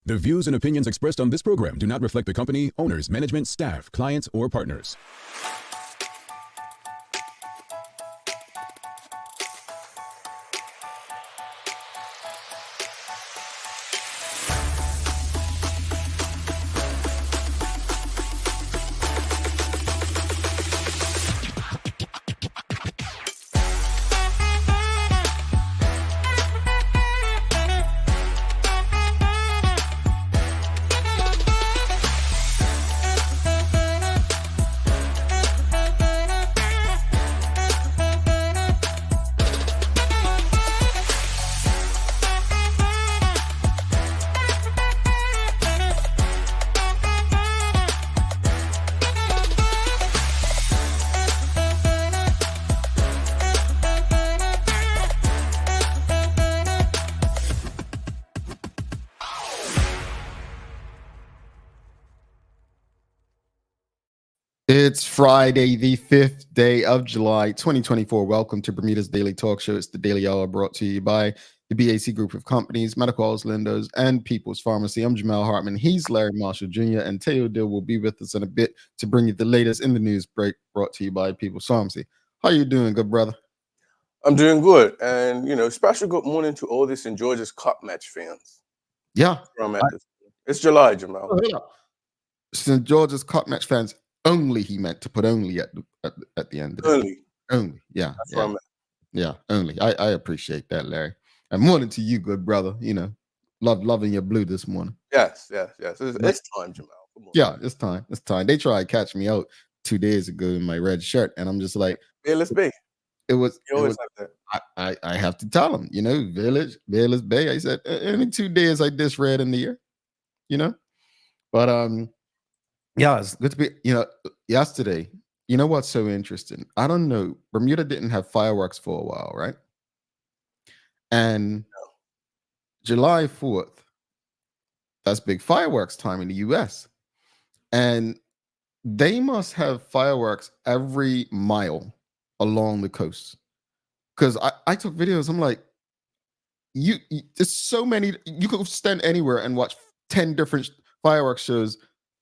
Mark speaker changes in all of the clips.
Speaker 1: The views and opinions expressed on this program do not reflect the company, owners, management, staff, clients, or partners.
Speaker 2: It's Friday, the 5th day of July, 2024. Welcome to Bermuda's Daily Talk Show. It's the Daily Hour brought to you by the BAC Group of Companies, Medicals, Lindos, and People's Pharmacy. I'm Jamal Hartman. He's Larry Marshall Jr., and Teo Dill will be with us in a bit to bring you the latest in the news break brought to you by People's Pharmacy. How you doing, good brother?
Speaker 3: I'm doing good. And, special good morning to all this in Georgia's Cup match fans.
Speaker 2: Yeah.
Speaker 3: It's July, Jamal.
Speaker 2: Oh, yeah. St. George's Cup match fans. Only he meant to put only at the end of it. Only, yeah.
Speaker 3: That's what I meant.
Speaker 2: Yeah, only. I appreciate that, Larry. And morning to you, good brother. Loving your blue this morning.
Speaker 3: Yes. It's time, Jamal. Come on.
Speaker 2: Yeah, it's time. It's time. They tried to catch me out 2 days ago in my red shirt, and I'm just like,
Speaker 3: Fearless Bay.
Speaker 2: You always have that. I have to tell them, Fearless Bay. I said, only 2 days I this red in the year, But yeah, it's good to be, yesterday, what's so interesting? I don't know. Bermuda didn't have fireworks for a while, right? And July 4th, that's big fireworks time in the US. And they must have fireworks every mile along the coast. Because I took videos. I'm like, there's so many. You could stand anywhere and watch 10 different fireworks shows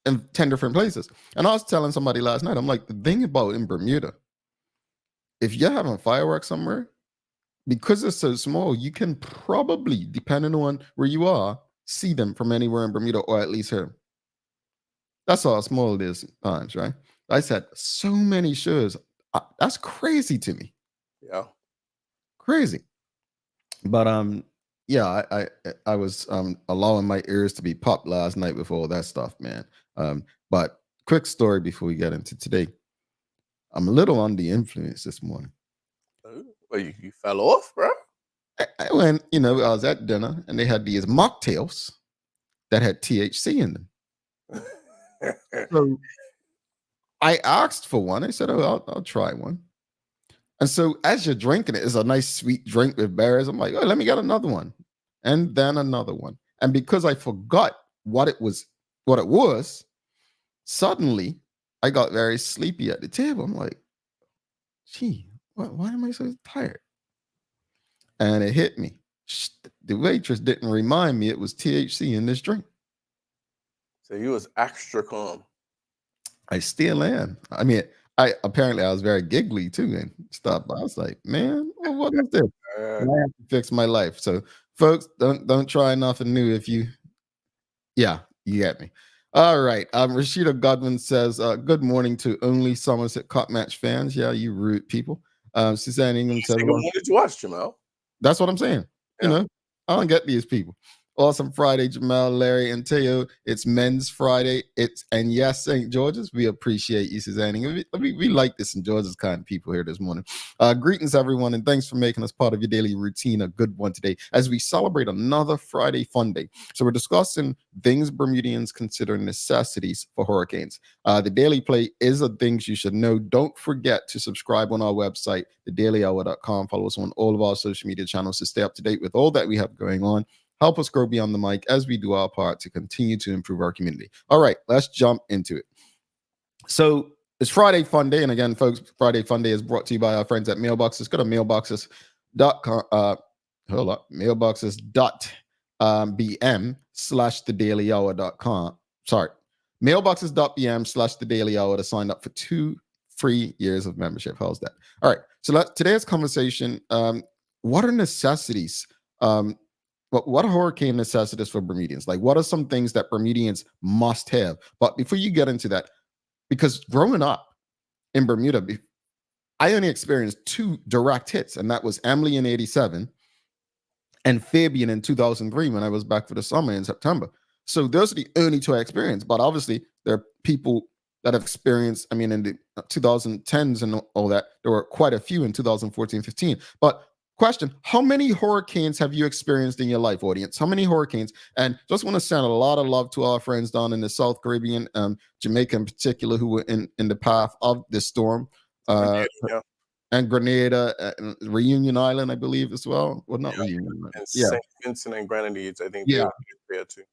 Speaker 2: in 10 different places. And I was telling somebody last night, I'm like, the thing about in Bermuda, if you're having fireworks somewhere, because it's so small, you can probably, depending on where you are, see them from anywhere in Bermuda, or at least hear them. That's how small it is times, right? I said, so many shows. That's crazy to me.
Speaker 3: Yeah.
Speaker 2: Crazy. But yeah, I was allowing my ears to be popped last night with all that stuff, man. But quick story before we get into today. I'm a little on the influence this morning.
Speaker 3: Well, you fell off, bro?
Speaker 2: I went, I was at dinner and they had these mocktails that had THC in them. So I asked for one. I said, I'll try one. And so as you're drinking it's a nice sweet drink with berries. I'm like, let me get another one. And then another one. And because I forgot what it was, suddenly I got very sleepy at the table. I'm like, gee, why am I so tired? And it hit me. The waitress didn't remind me it was THC in this drink.
Speaker 3: So you was extra calm.
Speaker 2: I still am. I mean, I was very giggly too and stuff. I was like, man, what is this? I have to fix my life. So folks, don't try nothing new if you get me. All right. Rashida Godwin says, good morning to only Somerset Cup match fans. Yeah, you rude people. Suzanne Ingham says,
Speaker 3: what did you watch, Jamal?
Speaker 2: That's what I'm saying. I don't get these people. Awesome Friday, Jamal, Larry, and Teo. It's Men's Friday. And yes, St. George's. We appreciate you, Suzanne. We like the St. George's kind of people here this morning. Greetings, everyone, and thanks for making us part of your daily routine. A good one today as we celebrate another Friday Fun Day. So we're discussing things Bermudians consider necessities for hurricanes. The Daily Play is a things you should know. Don't forget to subscribe on our website, thedailyhour.com. Follow us on all of our social media channels to stay up to date with all that we have going on. Help us grow beyond the mic as we do our part to continue to improve our community. All right, let's jump into it. So it's Friday Fun Day. And again, folks, Friday Fun Day is brought to you by our friends at Mailboxes. Go to mailboxes.com. Mailboxes.com. bm/thedailyhour.com. Sorry, mailboxes.bm/thedailyhour to sign up for 2 free years of membership. How's that? All right. So today's conversation, what are necessities? What are hurricane necessities for Bermudians? Like, what are some things that Bermudians must have? But before you get into that, because growing up in Bermuda, I only experienced 2 direct hits, and that was Emily in 87 and Fabian in 2003 when I was back for the summer in September. So those are the only 2 I experienced. But obviously, there are people that have experienced, I mean, in the 2010s and all that, there were quite a few in 2014, 15. But question, how many hurricanes have you experienced in your life, audience? How many hurricanes? And just want to send a lot of love to our friends down in the South Caribbean, Jamaica in particular, who were in the path of this storm.
Speaker 3: Yeah.
Speaker 2: And Grenada, and Reunion Island, I believe, as well. Well, not Reunion Island.
Speaker 3: And
Speaker 2: Yeah,
Speaker 3: St. Vincent and Grenadines, I think they
Speaker 2: yeah.
Speaker 3: were there too.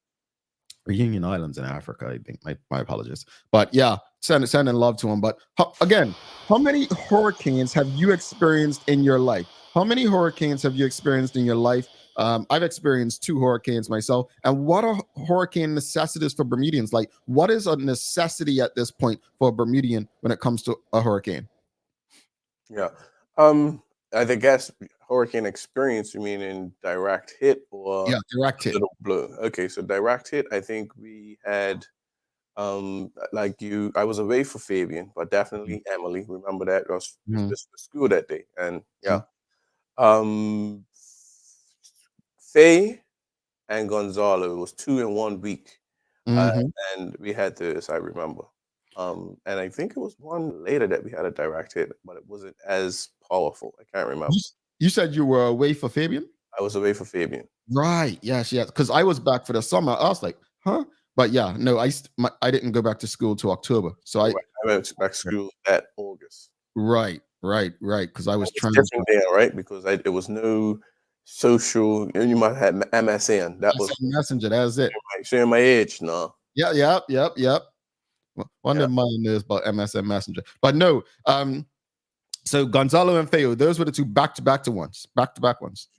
Speaker 2: Reunion Islands in Africa, I think. My apologies. But yeah, sending love to them. But again, how many hurricanes have you experienced in your life? How many hurricanes have you experienced in your life? I've experienced 2 hurricanes myself. And what are hurricane necessities for Bermudians? Like, what is a necessity at this point for a Bermudian when it comes to a hurricane?
Speaker 3: Yeah. I guess hurricane experience, you mean in direct hit or
Speaker 2: Yeah, direct hit.
Speaker 3: little blow? Okay, so direct hit, I think we had like you, I was away for Fabian, but definitely Emily. Remember that I was
Speaker 2: Mhm.
Speaker 3: just for school that day. And yeah. Faye and Gonzalo was 2 in 1 week.
Speaker 2: Mhm.
Speaker 3: And we had this, I remember. And I think it was one later that we had a direct hit, but it wasn't as powerful. I can't remember.
Speaker 2: You said you were away for Fabian?
Speaker 3: I was away for Fabian.
Speaker 2: Right. Yes, yes. Because I was back for the summer. I was like, huh? But yeah, no, I didn't go back to school till October. So
Speaker 3: Right. I went back to school that August.
Speaker 2: right. Because I
Speaker 3: And
Speaker 2: was
Speaker 3: it's
Speaker 2: trying
Speaker 3: different there, right? Because there was no social. You might have MSN. That was
Speaker 2: Messenger. That's it.
Speaker 3: sharing my age. No.
Speaker 2: Yeah, yep. One
Speaker 3: Yeah.
Speaker 2: of mine knows about MSN Messenger. But no, so Gonzalo and Feo, those were the 2 back-to-back ones.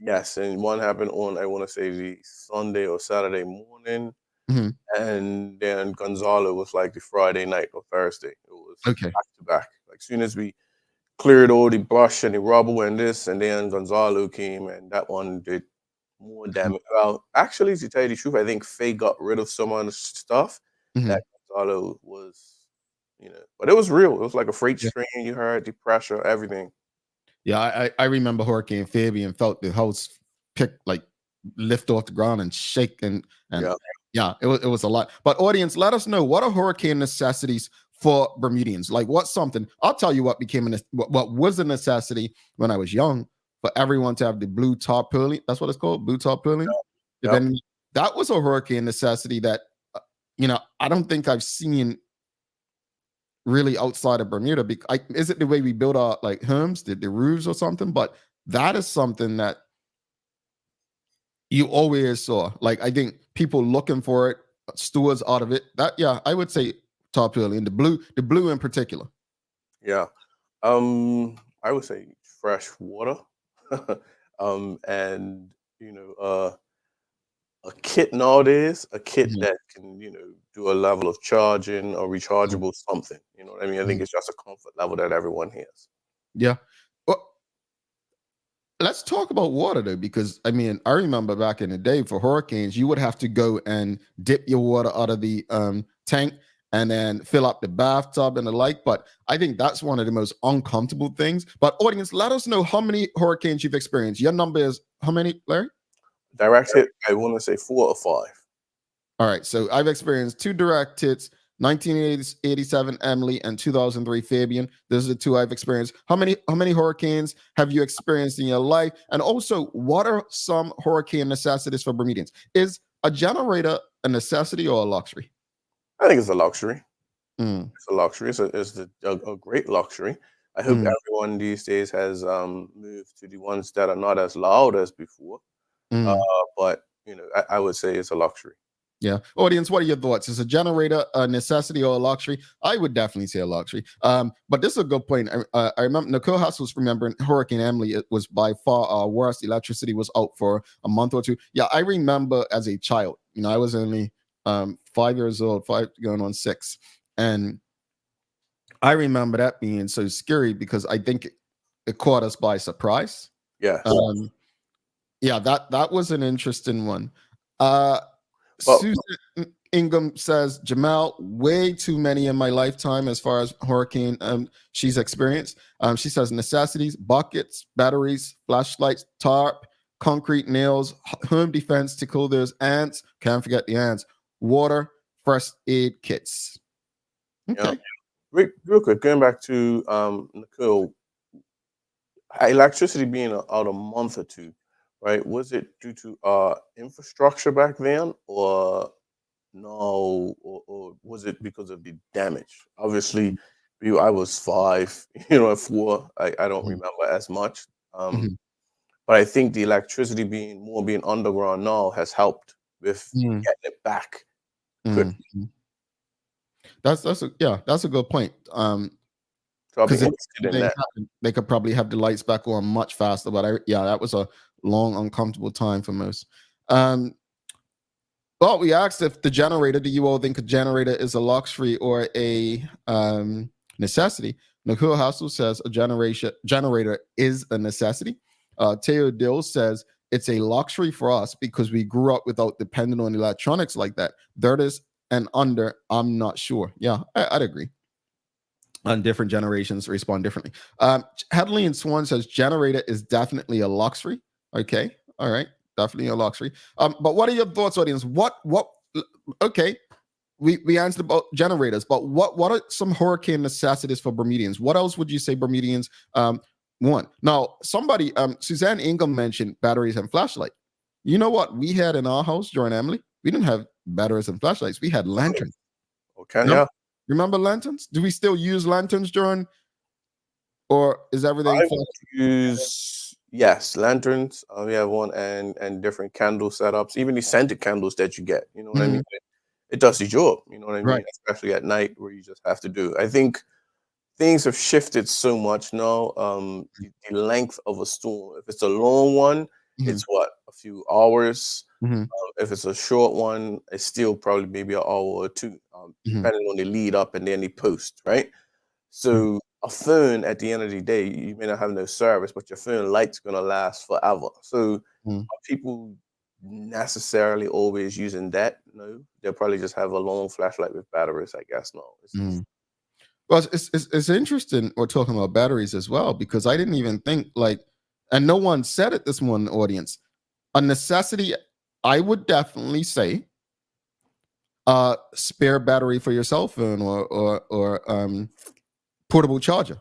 Speaker 3: Yes, and one happened on, I want to say, the Sunday or Saturday morning,
Speaker 2: Mhm.
Speaker 3: and then Gonzalo was like the Friday night or Thursday. It was
Speaker 2: Okay.
Speaker 3: back to back. Like soon as we cleared all the brush and the rubble and this, and then Gonzalo came, and that one did more damage. Well, actually, to tell you the truth, I think Faye got rid of some of the stuff
Speaker 2: Mhm.
Speaker 3: that Gonzalo was, but it was real. It was like a freight
Speaker 2: Yeah.
Speaker 3: train. You heard the pressure, everything.
Speaker 2: Yeah, I remember Hurricane Fabian felt the house lift off the ground and shake and
Speaker 3: Yeah.
Speaker 2: yeah, it was a lot. But audience, let us know, what are hurricane necessities for Bermudians? Like, what's something? I'll tell you what became what was a necessity when I was young for everyone to have the blue tarpaulin. That's what it's called, blue tarpaulin.
Speaker 3: Yep.
Speaker 2: That was a hurricane necessity that I don't think I've seen really outside of Bermuda. Is it the way we build our like homes, the roofs or something? But that is something that you always saw. Like, I think people looking for it, stewards out of it. That, yeah, I would say tarpaulin, the blue in particular.
Speaker 3: Yeah. I would say fresh water. And a kit nowadays, a kit
Speaker 2: Mhm,
Speaker 3: that can, do a level of charging or
Speaker 2: mhm,
Speaker 3: rechargeable something. You know what I mean? I think
Speaker 2: mhm.
Speaker 3: it's just a comfort level that everyone has.
Speaker 2: Yeah. Well, let's talk about water though, because I mean, I remember back in the day for hurricanes, you would have to go and dip your water out of the tank and then fill up the bathtub and the like. But I think that's one of the most uncomfortable things. But audience, let us know how many hurricanes you've experienced. Your number is how many, Larry?
Speaker 3: Direct hit, I want to say 4 or 5.
Speaker 2: All right. So I've experienced 2 direct hits, 1987 Emily and 2003 Fabian. Those are the 2 I've experienced. How many hurricanes have you experienced in your life? And also, what are some hurricane necessities for Bermudians? Is a generator a necessity or a luxury?
Speaker 3: I think it's a luxury.
Speaker 2: Mm,
Speaker 3: It's a luxury. It's a great luxury. I hope
Speaker 2: mm,
Speaker 3: everyone these days has moved to the ones that are not as loud as before. Uh,
Speaker 2: mm.
Speaker 3: but I would say it's a luxury.
Speaker 2: Yeah. Audience, what are your thoughts? Is a generator a necessity or a luxury? I would definitely say a luxury. But this is a good point. I remember Nicole House was remembering Hurricane Emily. It was by far worst. Electricity was out for a month or two. Yeah, I remember as a child. I was only 5 years old, 5 going on 6, and I remember that being so scary because I think it caught us by surprise.
Speaker 3: Yeah.
Speaker 2: Yeah, that was an interesting one.
Speaker 3: Well,
Speaker 2: Susan Ingham says, Jamal, way too many in my lifetime as far as hurricane she's experienced. She says necessities, buckets, batteries, flashlights, tarp, concrete nails, home defense to cool those ants. Can't forget the ants. Water, first aid kits. Okay.
Speaker 3: Yeah. Real quick, going back to Nicole, electricity being out a month or two, right? Was it due to infrastructure back then, or no, or was it because of the damage? Obviously, I was 5, at 4. I don't remember as much.
Speaker 2: Mhm.
Speaker 3: But I think the electricity being underground now has helped with
Speaker 2: Mm.
Speaker 3: getting it back quick.
Speaker 2: Mhm. That's a good point.
Speaker 3: So I'll be
Speaker 2: Because if
Speaker 3: interested in
Speaker 2: they
Speaker 3: that.
Speaker 2: happened, they could probably have the lights back on much faster. But that was a long, uncomfortable time for most. Well, we asked if the generator, do you all think a generator is a luxury or a necessity? Nicole Hassel says a generator is a necessity. Teo Dill says it's a luxury for us because we grew up without depending on electronics like that. There it is and under, I'm not sure. Yeah, I'd agree. And different generations respond differently. Hadley and Swan says generator is definitely a luxury. Okay, all right, definitely a luxury. But what are your thoughts, audience? What? Okay, we answered about generators, but what are some hurricane necessities for Bermudians? What else would you say Bermudians want? Now, somebody, Suzanne Ingham mentioned batteries and flashlight. You know what we had in our house during Emily? We didn't have batteries and flashlights. We had lanterns.
Speaker 3: Okay,
Speaker 2: No?
Speaker 3: yeah.
Speaker 2: Remember lanterns? Do we still use lanterns during, or is everything?
Speaker 3: I would use lanterns. We have one and different candle setups, even the scented candles that you get. You know what I mean? It does the job. You know what I mean?
Speaker 2: Right.
Speaker 3: Especially at night where you just have to do. I think things have shifted so much now. The length of a storm. If it's a long one, it's what, a few hours. If it's a short one, it's still probably maybe an hour or two, depending on the lead up and then the post, right? So a phone, at the end of the day, you may not have no service, but your phone light's gonna last forever. So are people necessarily always using that? No, they'll probably just have a long flashlight with batteries, I guess. No.
Speaker 2: Well, it's interesting we're talking about batteries as well because I didn't even think and no one said it. This one audience, a necessity. I would definitely say, spare battery for your cell phone or portable charger.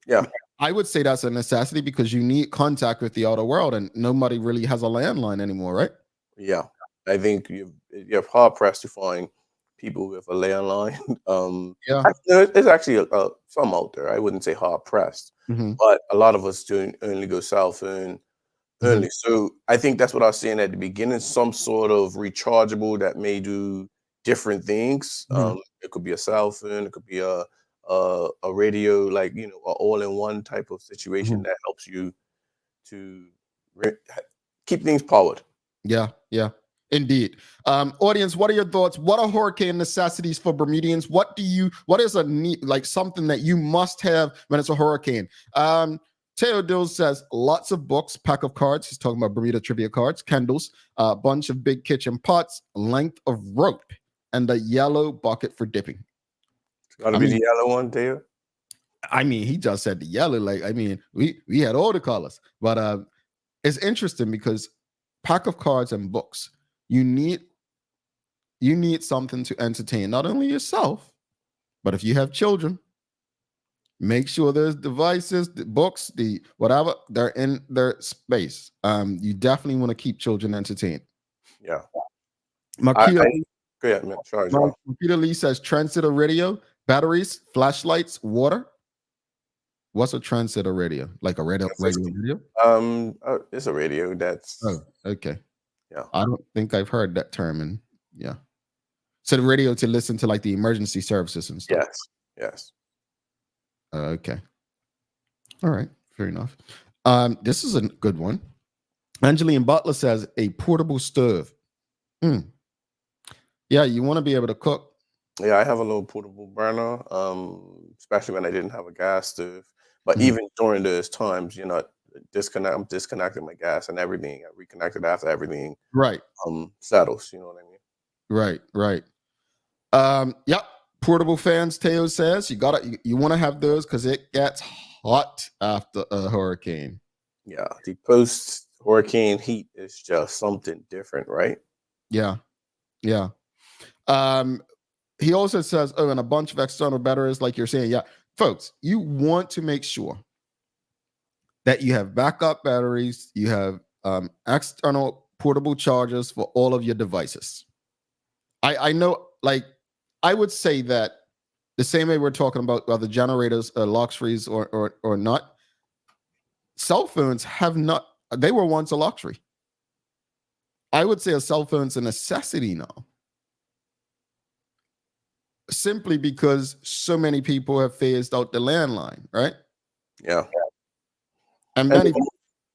Speaker 3: Yeah.
Speaker 2: I would say that's a necessity because you need contact with the outer world, and nobody really has a landline anymore, right?
Speaker 3: Yeah. I think you're hard pressed to find people with a landline.
Speaker 2: Yeah.
Speaker 3: There's actually some out there. I wouldn't say hard pressed, but a lot of us do only go cell phone only. So I think that's what I was saying at the beginning. Some sort of rechargeable that may do different things. It could be a cell phone. It could be a radio, like an all-in-one type of situation that helps you to keep things powered.
Speaker 2: Yeah, indeed. Audience, what are your thoughts? What are hurricane necessities for Bermudians? What is a need, like something that you must have when it's a hurricane? Teodil says lots of books, pack of cards. He's talking about Bermuda trivia cards, candles, a bunch of big kitchen pots, length of rope, and a yellow bucket for dipping.
Speaker 3: It's gotta be the yellow one, Dave.
Speaker 2: I mean, he just said the yellow. We had all the colors, but it's interesting because pack of cards and books, you need something to entertain not only yourself, but if you have children, make sure there's devices, the books, the whatever, they're in their space. You definitely want to keep children entertained.
Speaker 3: Yeah.
Speaker 2: Marquita
Speaker 3: Lee
Speaker 2: says transistor radio, batteries, flashlights, water. What's a transistor radio? Like a regular radio?
Speaker 3: It's a radio that's.
Speaker 2: Oh, okay.
Speaker 3: Yeah.
Speaker 2: I don't think I've heard that term in Yeah. So the radio to listen to like the emergency services and stuff.
Speaker 3: Yes. Yes.
Speaker 2: Okay. All right. Fair enough. This is a good one. Angeline Butler says a portable stove. Mm. Yeah, you want to be able to cook.
Speaker 3: Yeah, I have a little portable burner, especially when I didn't have a gas stove. But
Speaker 2: Mhm.
Speaker 3: even during those times, I'm disconnecting my gas and everything. I reconnected after everything
Speaker 2: Right.
Speaker 3: settles. You know what I mean?
Speaker 2: Right. Right. Yep. Portable fans, Teo says you want to have those because it gets hot after a hurricane.
Speaker 3: Yeah, the post hurricane heat is just something different, right?
Speaker 2: Yeah. Yeah. He also says, and a bunch of external batteries, like you're saying. Yeah, folks, you want to make sure that you have backup batteries, you have external portable chargers for all of your devices. I know, like, I would say that the same way we're talking about whether generators are luxuries or not, cell phones have not, they were once a luxury. I would say a cell phone's a necessity now, simply because so many people have phased out the landline, right?
Speaker 3: Yeah,
Speaker 2: And
Speaker 3: and
Speaker 2: many people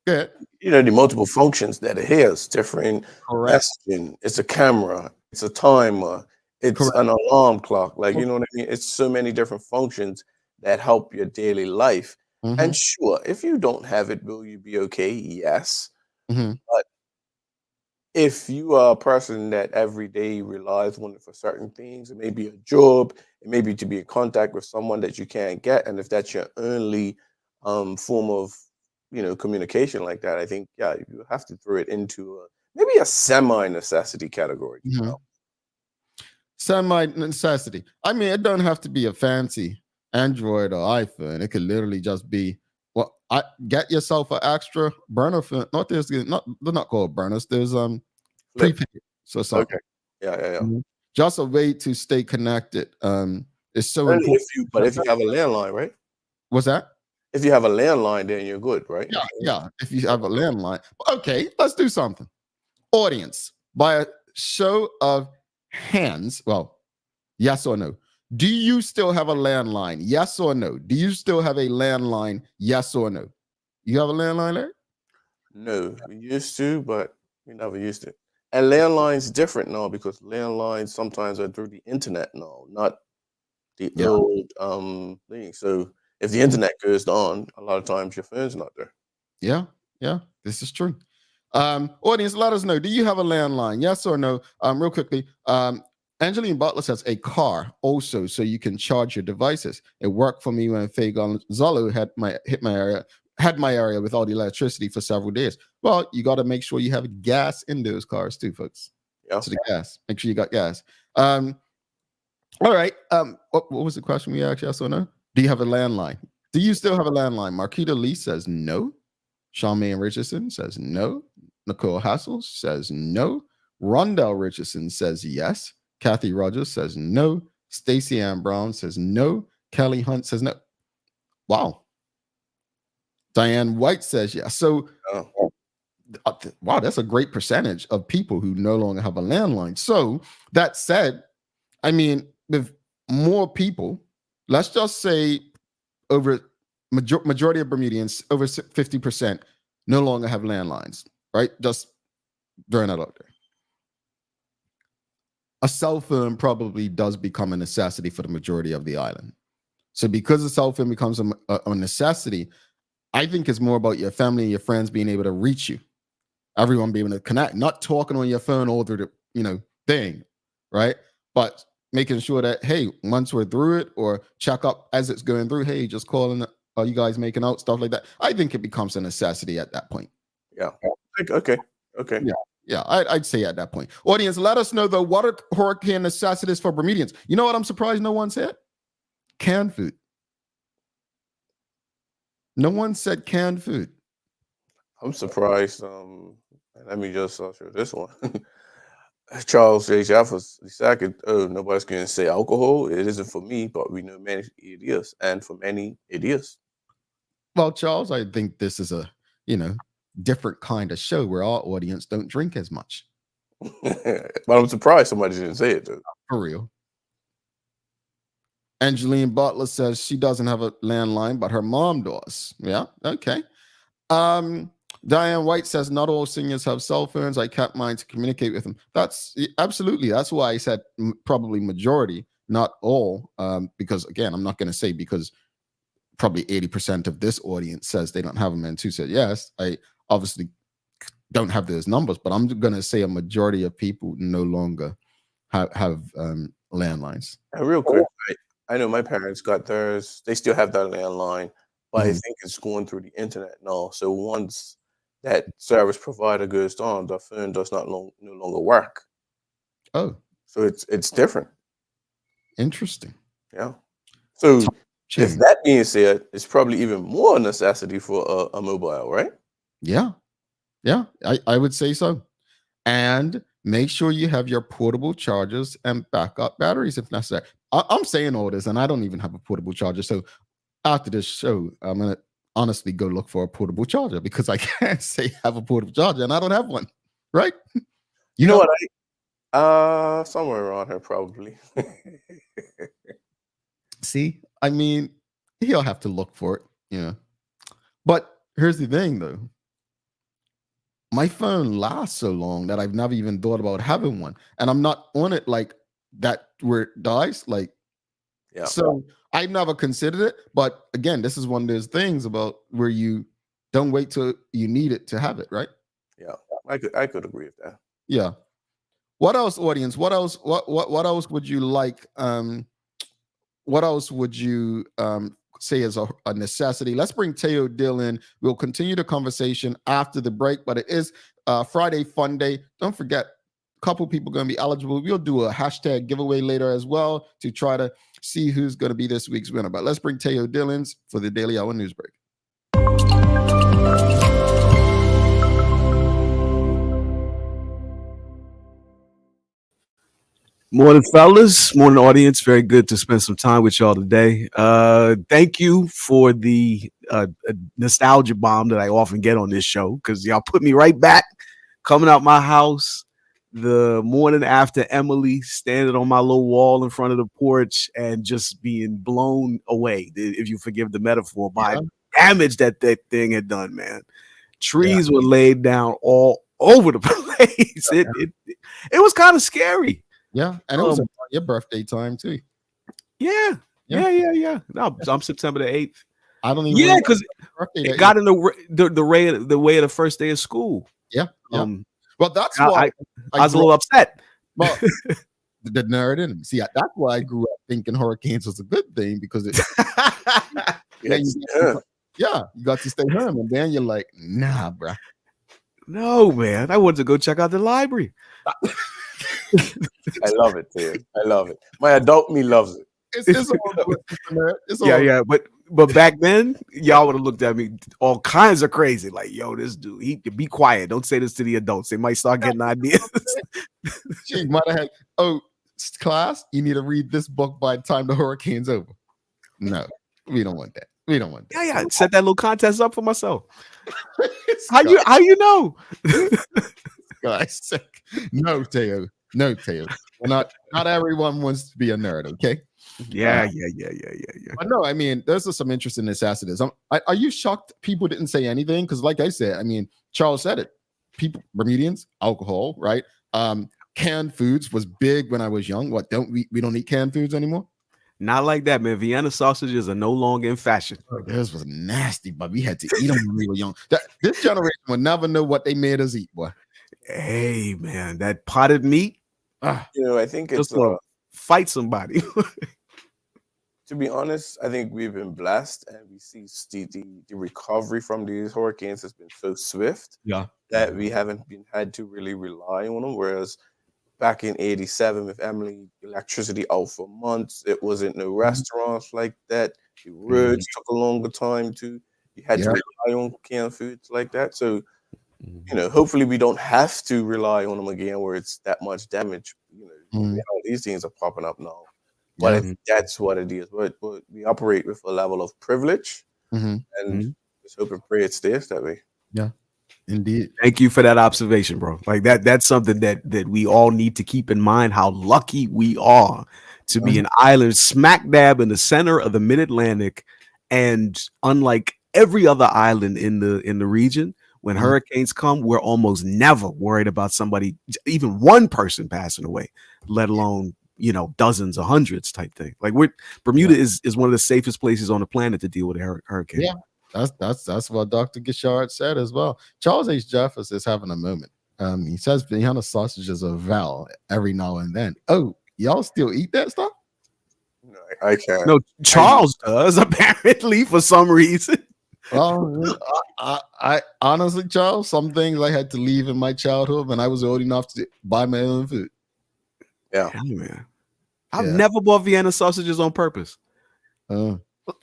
Speaker 2: get
Speaker 3: the multiple functions that it has, different
Speaker 2: correct,
Speaker 3: messaging. It's a camera, it's a timer, it's
Speaker 2: correct.
Speaker 3: an alarm clock. Like, you know what I mean? It's so many different functions that help your daily life.
Speaker 2: Mm-hmm,
Speaker 3: And sure, if you don't have it, will you be okay? Yes.
Speaker 2: mm-hmm,
Speaker 3: But if you are a person that every day relies on it for certain things, it may be a job, it may be to be in contact with someone that you can't get, and if that's your only form of communication like that, I think you have to throw it into maybe a semi necessity category.
Speaker 2: mm-hmm. Semi necessity. I mean, it don't have to be a fancy Android or iPhone. It could literally just be, well, I get yourself an extra burner phone. Not there's not they're not called burners. There's
Speaker 3: Flip.
Speaker 2: prepaid or something.
Speaker 3: Okay. Yeah, yeah, yeah.
Speaker 2: Mhm. Just a way to stay connected. It's so
Speaker 3: Only
Speaker 2: important.
Speaker 3: if you have a landline, right?
Speaker 2: What's that?
Speaker 3: If you have a landline, then you're good, right?
Speaker 2: Yeah, yeah. If you have a landline. Okay, let's do something. Audience, by a show of hands, well, yes or no. Do you still have a landline? Yes or no? Do you still have a landline? Yes or no? You have a landline there?
Speaker 3: No, we used to, but we never used it. And landline's different now because landlines sometimes are through the internet now, not the
Speaker 2: Yeah.
Speaker 3: old thing. So if the internet goes down, a lot of times your phone's not there.
Speaker 2: Yeah. Yeah. This is true. Audience, let us know. Do you have a landline? Yes or no? Real quickly. Angeline Butler says a car also so you can charge your devices. It worked for me when Faye Gonzalo had my area with all the electricity for several days. Well, you got to make sure you have gas in those cars too, folks.
Speaker 3: Yeah.
Speaker 2: So the gas. Make sure you got gas. All right. What was the question we asked? Yes or no? Do you have a landline? Do you still have a landline? Marquita Lee says no. Charmaine Richardson says no. Nicole Hassel says no. Rondell Richardson says yes. Kathy Rogers says no. Stacey Ann Brown says no. Kelly Hunt says no. Wow. Diane White says yes. So,
Speaker 3: Oh,
Speaker 2: wow, that's a great percentage of people who no longer have a landline. So, that said, I mean, with more people, let's just say over majority of Bermudians, over 50%, no longer have landlines, right? Just throwing that out there. A cell phone probably does become a necessity for the majority of the island. So because a cell phone becomes a necessity, I think it's more about your family and your friends being able to reach you, everyone being able to connect, not talking on your phone all through the thing, right? But making sure that, hey, once we're through it, or check up as it's going through, hey, just calling, are you guys making out, stuff like that. I think it becomes a necessity at that point.
Speaker 3: yeah. Okay. Okay.
Speaker 2: Yeah. Yeah, I'd say at that point. Audience, let us know, though, what are hurricane necessities for Bermudians? You know what I'm surprised no one said? Canned food. No one said canned food.
Speaker 3: I'm surprised. Let me just show this one. Charles J. Jeffers II. Oh, nobody's going to say alcohol. It isn't for me, but we know many it is, and for many it is.
Speaker 2: Well, Charles, I think this is a different kind of show where our audience don't drink as much.
Speaker 3: But I'm surprised somebody didn't say it though.
Speaker 2: For real. Angeline Butler says she doesn't have a landline, but her mom does. Yeah, okay. Diane White says not all seniors have cell phones. I kept mine to communicate with them. That's absolutely. That's why I said probably majority, not all. Because again, I'm not going to say because probably 80% of this audience says they don't have them, and two said yes. I obviously don't have those numbers, but I'm going to say a majority of people no longer have landlines.
Speaker 3: And real quick, I know my parents got theirs. They still have their landline, but I think it's going through the internet now. So once that service provider goes down, the phone does not no longer work.
Speaker 2: Oh,
Speaker 3: so it's different.
Speaker 2: Interesting.
Speaker 3: Yeah. So if that being said, it's probably even more necessity for a mobile, right?
Speaker 2: Yeah, I would say so. And make sure you have your portable chargers and backup batteries if necessary. I'm saying all this, and I don't even have a portable charger. So after this show, I'm gonna honestly go look for a portable charger because I can't say I have a portable charger and I don't have one. Right?
Speaker 3: You know what? Somewhere around here, probably.
Speaker 2: See, I mean, he'll have to look for it. Yeah. But here's the thing, though. My phone lasts so long that I've never even thought about having one, and I'm not on it like that where it dies. Like,
Speaker 3: yeah.
Speaker 2: So I never considered it, but again, this is one of those things about where you don't wait till you need it to have it, right?
Speaker 3: Yeah, I could agree with that.
Speaker 2: Yeah. What else, audience? What else? What else would you like? What else would you say is a necessity? Let's bring Teo Dill in. We'll continue the conversation after the break, but it is Friday Fun Day. Don't forget, a couple people going to be eligible. We'll do a hashtag giveaway later as well to try to see who's going to be this week's winner. But let's bring Teo Dill in for the Daily Hour News Break.
Speaker 4: Morning, fellas. Morning, audience. Very good to spend some time with y'all today. Thank you for the nostalgia bomb that I often get on this show because y'all put me right back coming out my house the morning after Emily, standing on my little wall in front of the porch and just being blown away, if you forgive the metaphor, by damage that thing had done, man. Trees were laid down all over the place. It was kind of scary.
Speaker 2: Yeah, and it was your birthday time too.
Speaker 4: Yeah. No, I'm September the 8th.
Speaker 2: I don't even.
Speaker 4: Yeah, because it got in the way of the first day of school.
Speaker 2: Yeah. Well, that's why
Speaker 4: I was a little upset.
Speaker 2: Well, the nerd in him. See, that's why I grew up thinking hurricanes was a good thing because it. You got to stay home, and then you're like, nah, bro.
Speaker 4: No, man, I wanted to go check out the library.
Speaker 3: I love it, dude. I love it. My adult me loves it.
Speaker 2: It's all good.
Speaker 4: Yeah. But back then, y'all would have looked at me all kinds of crazy. Like, yo, this dude, he be quiet. Don't say this to the adults. They might start getting ideas.
Speaker 2: She might have had, class, you need to read this book by the time the hurricane's over. No, we don't want that. We don't want that.
Speaker 4: Yeah. Set that little contest up for myself. How you know?
Speaker 2: Guys, no, Teo. No, Teo. Not everyone wants to be a nerd, okay?
Speaker 4: Yeah.
Speaker 2: But no, I mean, there's some interesting necessities. Are you shocked people didn't say anything? Because, like I said, I mean, Charles said it. People, Bermudians, alcohol, right? Canned foods was big when I was young. What we don't eat canned foods anymore?
Speaker 4: Not like that, man. Vienna sausages are no longer in fashion.
Speaker 2: Theirs was nasty, but we had to eat them when we were young. This generation will never know what they made us eat, boy.
Speaker 4: Hey, man, that potted meat.
Speaker 3: I think it's
Speaker 4: fight somebody.
Speaker 3: To be honest, I think we've been blessed, and we see the recovery from these hurricanes has been so swift that we haven't had to really rely on them. Whereas back in '87 with Emily, electricity out for months. It wasn't no restaurants like that. The roads took a longer time to. You had to rely on canned foods like that. So, hopefully we don't have to rely on them again where it's that much damage. These things are popping up now. But I think that's what it is. But we operate with a level of privilege, and just hope and pray it stays that way.
Speaker 2: Yeah. Indeed.
Speaker 4: Thank you for that observation, bro. Like that's something that we all need to keep in mind, how lucky we are to be an island smack dab in the center of the mid-Atlantic. And unlike every other island in the region, when hurricanes come, we're almost never worried about somebody, even one person passing away, let alone, dozens or hundreds type thing. Like Bermuda is one of the safest places on the planet to deal with a hurricane.
Speaker 2: Yeah. That's what Dr. Gishard said as well. Charles H. Jeffers is having a moment. He says Vienna sausages are Val every now and then. Oh, y'all still eat that stuff?
Speaker 3: No, I can't.
Speaker 4: No, Charles does apparently for some reason.
Speaker 2: Well, I honestly, Charles, some things I had to leave in my childhood when I was old enough to buy my own food.
Speaker 3: Yeah,
Speaker 4: man. I've never bought Vienna sausages on purpose.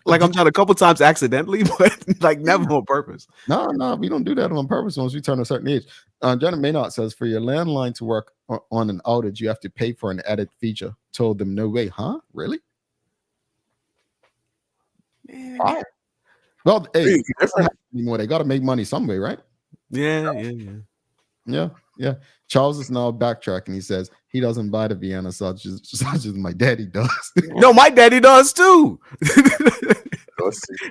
Speaker 2: Like
Speaker 4: I've done a couple times accidentally, but like never on purpose.
Speaker 2: No, we don't do that on purpose once we turn a certain age. Janet Maynard says for your landline to work on an outage, you have to pay for an added feature. Told them no way, huh? Really? Wow. Well, hey, anymore. They got to make money some way, right? Yeah. Charles is now backtracking. He says he doesn't buy the Vienna sausages. My daddy does.
Speaker 4: No, my daddy does too.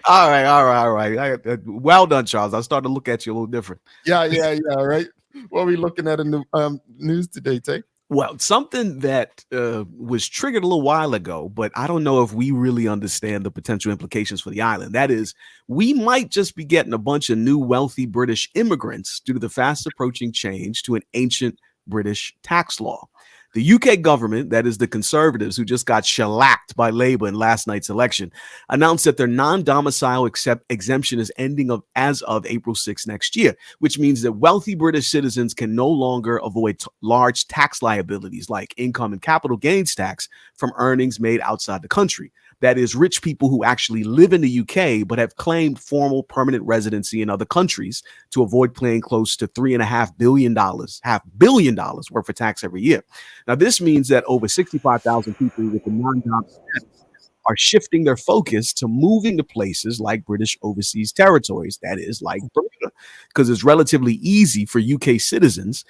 Speaker 4: All right. Well done, Charles. I started to look at you a little different.
Speaker 2: Yeah. Right. What are we looking at in the news today, Tay?
Speaker 4: Well, something that was triggered a little while ago, but I don't know if we really understand the potential implications for the island. That is, we might just be getting a bunch of new wealthy British immigrants due to the fast approaching change to an ancient British tax law. The UK government, that is the Conservatives who just got shellacked by Labour in last night's election, announced that their non-domicile exemption is ending as of April 6 next year, which means that wealthy British citizens can no longer avoid large tax liabilities like income and capital gains tax from earnings made outside the country. That is, rich people who actually live in the UK but have claimed formal permanent residency in other countries to avoid paying close to $3.5 billion worth of tax every year. Now, this means that over 65,000 people with a non-dom status are shifting their focus to moving to places like British overseas territories, that is, like Bermuda, because it's relatively easy for UK citizens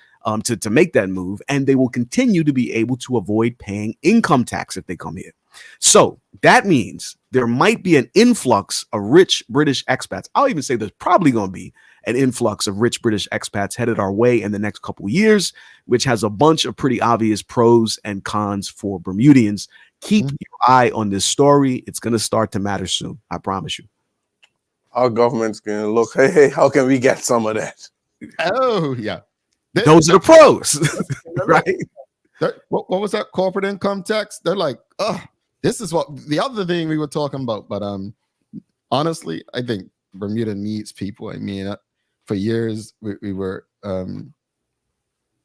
Speaker 4: to make that move, and they will continue to be able to avoid paying income tax if they come here. So that means there might be an influx of rich British expats. I'll even say there's probably going to be an influx of rich British expats headed our way in the next couple of years, which has a bunch of pretty obvious pros and cons for Bermudians. Keep your eye on this story. It's going to start to matter soon. I promise you.
Speaker 3: Our government's going to look, hey, how can we get some of that?
Speaker 2: Oh, yeah.
Speaker 4: Those are the pros, right?
Speaker 2: What was that corporate income tax? They're like, this is what the other thing we were talking about. But honestly, I think Bermuda needs people. I mean, for years we were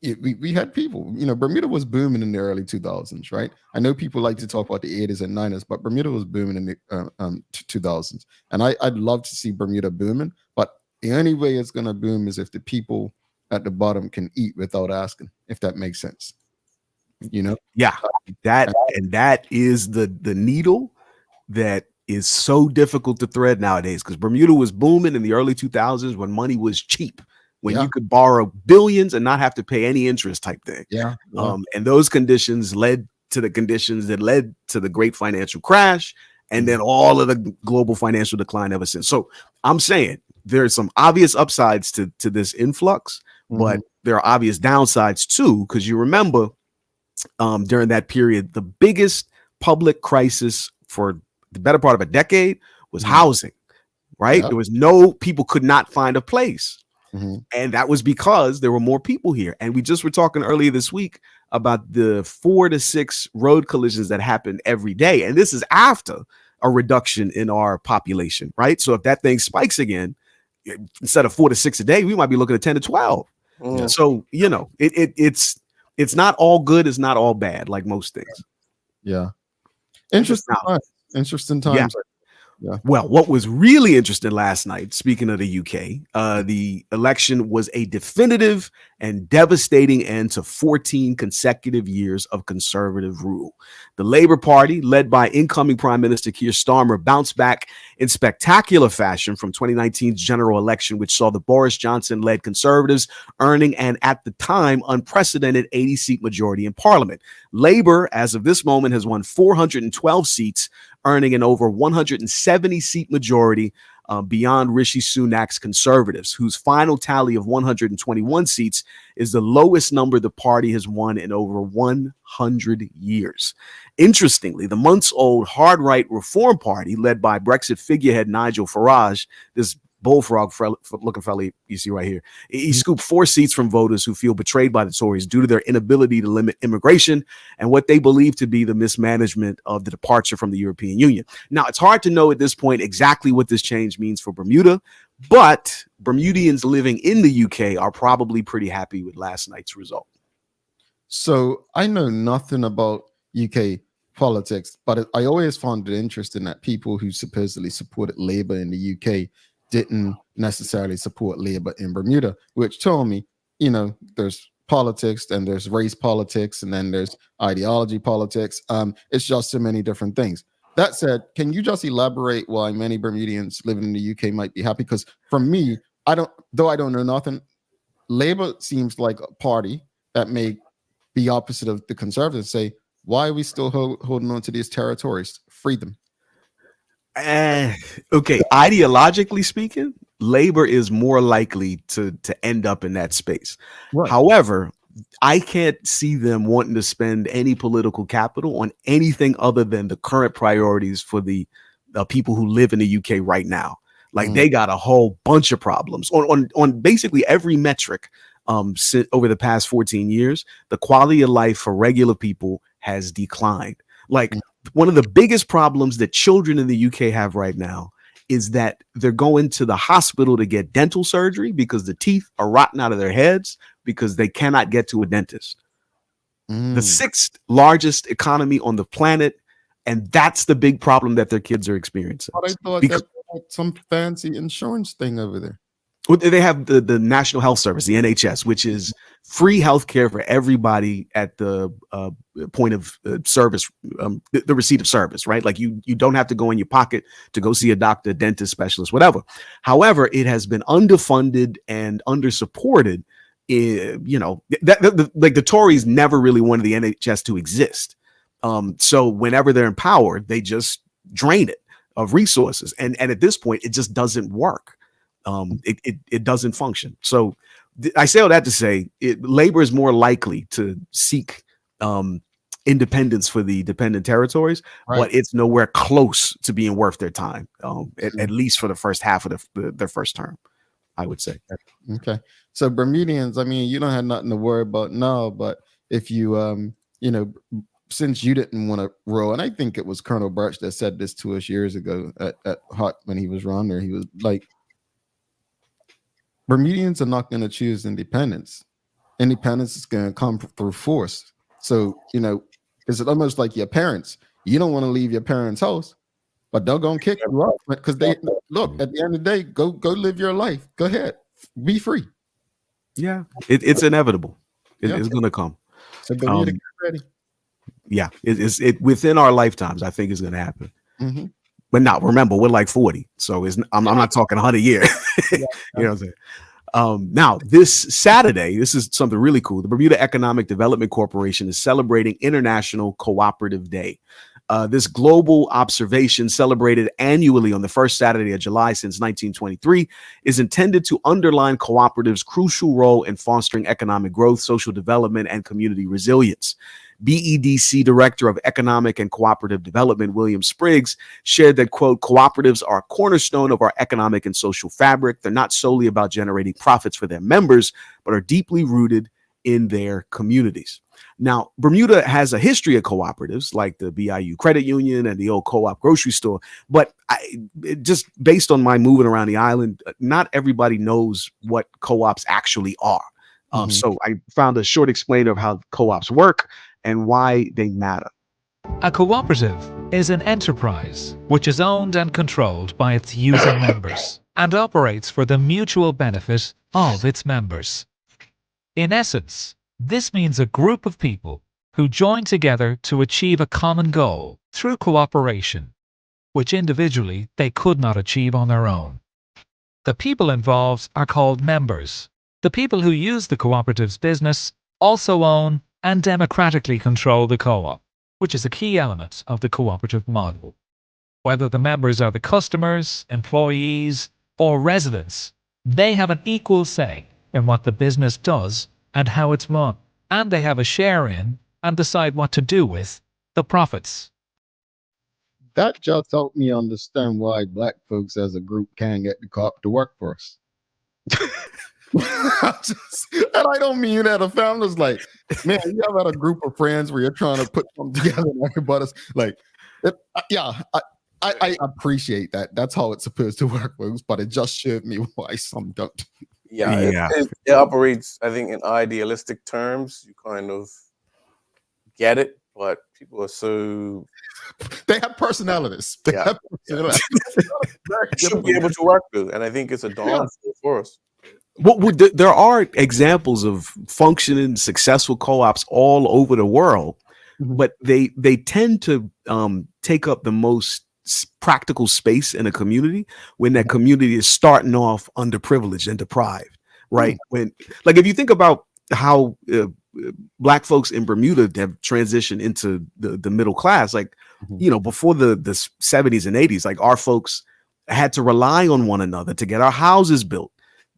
Speaker 2: we had people. Bermuda was booming in the early 2000s, right? I know people like to talk about the 80s and 90s, but Bermuda was booming in the 2000s, and I'd love to see Bermuda booming. But the only way it's gonna boom is if the people at the bottom can eat without asking, if that makes sense.
Speaker 4: Yeah, that is the needle that is so difficult to thread nowadays, because Bermuda was booming in the early 2000s when money was cheap, when you could borrow billions and not have to pay any interest type thing. And those conditions led to the conditions that led to the great financial crash and then all of the global financial decline ever since. So I'm saying there's some obvious upsides to this influx, but there are obvious downsides too, because you remember during that period, the biggest public crisis for the better part of a decade was housing, right? There was people could not find a place. And that was because there were more people here. And we just were talking earlier this week about the 4 to 6 road collisions that happen every day. And this is after a reduction in our population, right? So if that thing spikes again, instead of 4 to 6 a day, we might be looking at 10 to 12. So, it's not all good. It's not all bad, like most things.
Speaker 2: Yeah. Interesting times. Yeah.
Speaker 4: Well, what was really interesting last night, speaking of the UK, the election was a definitive and devastating end to 14 consecutive years of conservative rule. The Labour Party, led by incoming Prime Minister Keir Starmer, bounced back in spectacular fashion from 2019's general election, which saw the Boris Johnson-led Conservatives earning an, at the time, unprecedented 80-seat majority in Parliament. Labour, as of this moment, has won 412 seats, earning an over 170-seat majority beyond Rishi Sunak's Conservatives, whose final tally of 121 seats is the lowest number the party has won in over 100 years. Interestingly, the months-old hard-right Reform Party, led by Brexit figurehead Nigel Farage, this bullfrog looking fella you see right here, he scooped 4 seats from voters who feel betrayed by the Tories due to their inability to limit immigration and what they believe to be the mismanagement of the departure from the European Union. Now, it's hard to know at this point exactly what this change means for Bermuda, but Bermudians living in the UK are probably pretty happy with last night's result.
Speaker 2: So I know nothing about UK politics, but I always found it interesting that people who supposedly supported Labour in the UK didn't necessarily support Labour in Bermuda, which told me, there's politics and there's race politics and then there's ideology politics. It's just so many different things. That said, can you just elaborate why many Bermudians living in the UK might be happy? Because for me, I don't know nothing, Labour seems like a party that may be opposite of the Conservatives, say, why are we still holding on to these territories? Free them.
Speaker 4: Okay, ideologically speaking, Labour is more likely to end up in that space. Right. However, I can't see them wanting to spend any political capital on anything other than the current priorities for the people who live in the UK right now. Like they got a whole bunch of problems on basically every metric. Over the past 14 years, the quality of life for regular people has declined. Like one of the biggest problems that children in the UK have right now is that they're going to the hospital to get dental surgery because the teeth are rotting out of their heads because they cannot get to a dentist. The 6th largest economy on the planet, and that's the big problem that their kids are experiencing.
Speaker 2: But I thought that was some fancy insurance thing over there.
Speaker 4: They have the National Health Service, the NHS, which is free healthcare for everybody at the point of service, the receipt of service, right? Like you don't have to go in your pocket to go see a doctor, dentist, specialist, whatever. However, it has been underfunded and undersupported. Like the Tories never really wanted the NHS to exist. So whenever they're in power, they just drain it of resources. And at this point, it just doesn't work. It doesn't function. So I say all that to say Labour is more likely to seek independence for the dependent territories, right, but it's nowhere close to being worth their time, at least for the first half of their first term, I would say.
Speaker 2: Okay. So Bermudians, I mean, you don't have nothing to worry about now, but if you, since you didn't want to roll, and I think it was Colonel Birch that said this to us years ago at Hut when he was around there, he was like, Bermudians are not going to choose independence. Independence is going to come through force. So, it's almost like your parents. You don't want to leave your parents' house, but they're going to kick you out because they look at the end of the day, go live your life. Go ahead. Be free.
Speaker 4: Yeah, it's inevitable. It's going to come.
Speaker 2: So Bermuda, get ready.
Speaker 4: Yeah, it within our lifetimes, I think it's going to happen.
Speaker 2: Mm-hmm.
Speaker 4: But now, remember, we're like 40, so I'm not talking 100 years. You know what I'm saying? Now, this Saturday, this is something really cool. The Bermuda Economic Development Corporation is celebrating International Cooperative Day. This global observation, celebrated annually on the first Saturday of July since 1923, is intended to underline cooperatives' crucial role in fostering economic growth, social development, and community resilience. BEDC Director of Economic and Cooperative Development, William Spriggs, shared that, quote, cooperatives are a cornerstone of our economic and social fabric. They're not solely about generating profits for their members, but are deeply rooted in their communities. Now, Bermuda has a history of cooperatives like the BIU Credit Union and the old Co-op grocery store. But just based on my moving around the island, not everybody knows what co-ops actually are. So I found a short explainer of how co-ops work and why they matter.
Speaker 5: A cooperative is an enterprise which is owned and controlled by its user members and operates for the mutual benefit of its members. In essence, this means a group of people who join together to achieve a common goal through cooperation, which individually they could not achieve on their own. The people involved are called members. The people who use the cooperative's business also own and democratically control the co-op, which is a key element of the cooperative model. Whether the members are the customers, employees, or residents, they have an equal say in what the business does and how it's run, and they have a share in and decide what to do with the profits.
Speaker 2: That just helped me understand why black folks as a group can't get the cop to work for us. And I don't mean that a family's like, man, you ever had a group of friends where you're trying to put something together and everybody's like, I appreciate that. That's how it's supposed to work, folks, but it just showed me why some don't.
Speaker 3: Yeah. It operates, I think, in idealistic terms. You kind of get it, but people are so...
Speaker 2: They have personalities. They have personalities.
Speaker 3: It should be able to work, though, and I think it's a downfall for us.
Speaker 4: There are examples of functioning, successful co-ops all over the world, but they tend to take up the most practical space in a community when that community is starting off underprivileged and deprived, right? When, like, if you think about how black folks in Bermuda have transitioned into the middle class, like, you know, before the 70s and 80s, like, our folks had to rely on one another to get our houses built,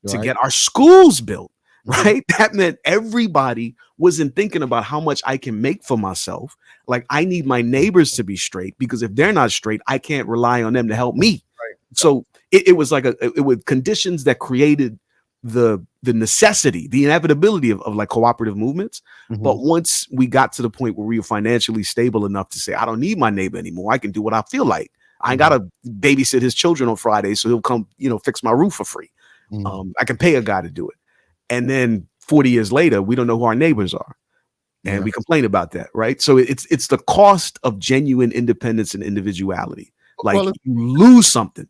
Speaker 4: to get our schools built, right? That meant everybody wasn't thinking about how much I can make for myself. Like, I need my neighbors to be straight, because if they're not straight, I can't rely on them to help me. Right. So it was like it was conditions that created the necessity, the inevitability of like cooperative movements. But once we got to the point where we were financially stable enough to say, I don't need my neighbor anymore, I can do what I feel like. I ain't gotta babysit his children on Fridays, so he'll come, you know, fix my roof for free. I can pay a guy to do it. And then 40 years later, we don't know who our neighbors are. And we complain about that, right? So it's the cost of genuine independence and individuality. Like, you lose something.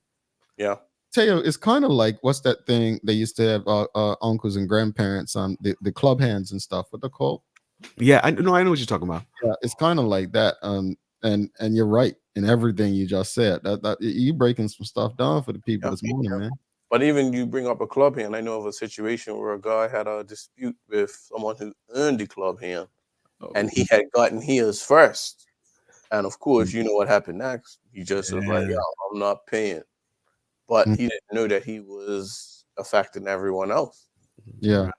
Speaker 3: Yeah.
Speaker 2: Teo, it's kind of like, what's that thing they used to have uncles and grandparents, the club hands and stuff, what they're called?
Speaker 4: Yeah, I know what you're talking about.
Speaker 2: Yeah, it's kind of like that. And you're right in everything you just said. That you breaking some stuff down for the people this morning, man.
Speaker 3: But even you bring up a club hand, I know of a situation where a guy had a dispute with someone who earned the club hand, and he had gotten his first. And of course, you know what happened next. He just was like, "Yo, I'm not paying." But he didn't know that he was affecting everyone else.
Speaker 2: Yeah.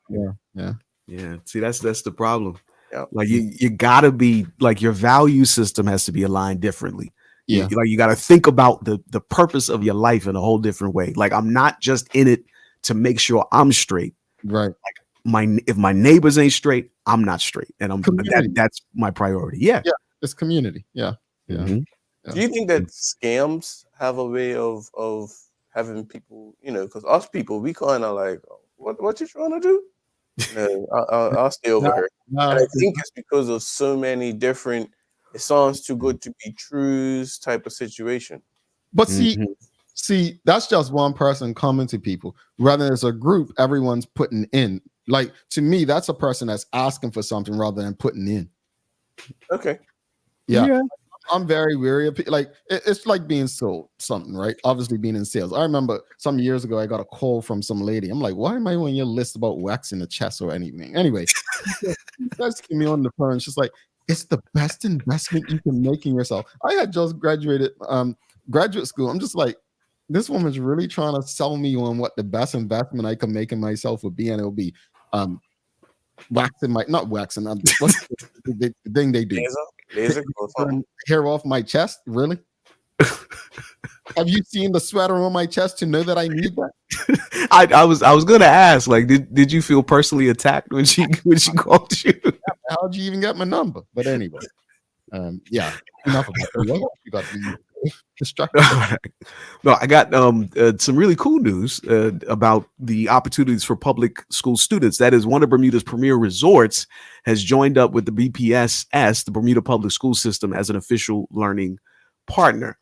Speaker 4: See, that's the problem. Yeah. Like, you gotta be like, your value system has to be aligned differently. Yeah. You got to think about the purpose of your life in a whole different way. Like, I'm not just in it to make sure I'm straight.
Speaker 2: Right.
Speaker 4: Like, if my neighbors ain't straight, I'm not straight. And that's my priority. Yeah.
Speaker 2: Yeah. It's community. Yeah. Yeah.
Speaker 3: Do you think that scams have a way of having people, you know, because us people, we kind of like, what you trying to do? No, I'll stay over here. And I think it's because of so many different, it sounds too good to be trues type of situation.
Speaker 2: But see, that's just one person coming to people. Rather than as a group, everyone's putting in. Like, to me, that's a person that's asking for something rather than putting in.
Speaker 3: Okay.
Speaker 2: Yeah. I'm very weary of people. Like, it's like being sold something, right? Obviously, being in sales. I remember some years ago, I got a call from some lady. I'm like, why am I on your list about waxing the chest or anything? Anyway, that's came me on the phone. She's like, it's the best investment you can make in yourself. I had just graduated graduate school. I'm just like, this woman's really trying to sell me on what the best investment I can make in myself would be, and it'll be waxing my, not waxing, what's the thing they do?
Speaker 3: Laser
Speaker 2: hair off my chest. Really? Have you seen the sweater on my chest to know that I need that?
Speaker 4: I was gonna ask, like, did you feel personally attacked when she called you?
Speaker 2: How'd you even get my number? But anyway, enough about that. You got to be distracted.
Speaker 4: No, I got some really cool news about the opportunities for public school students. That is, one of Bermuda's premier resorts has joined up with the BPSS, the Bermuda Public School System, as an official learning partner.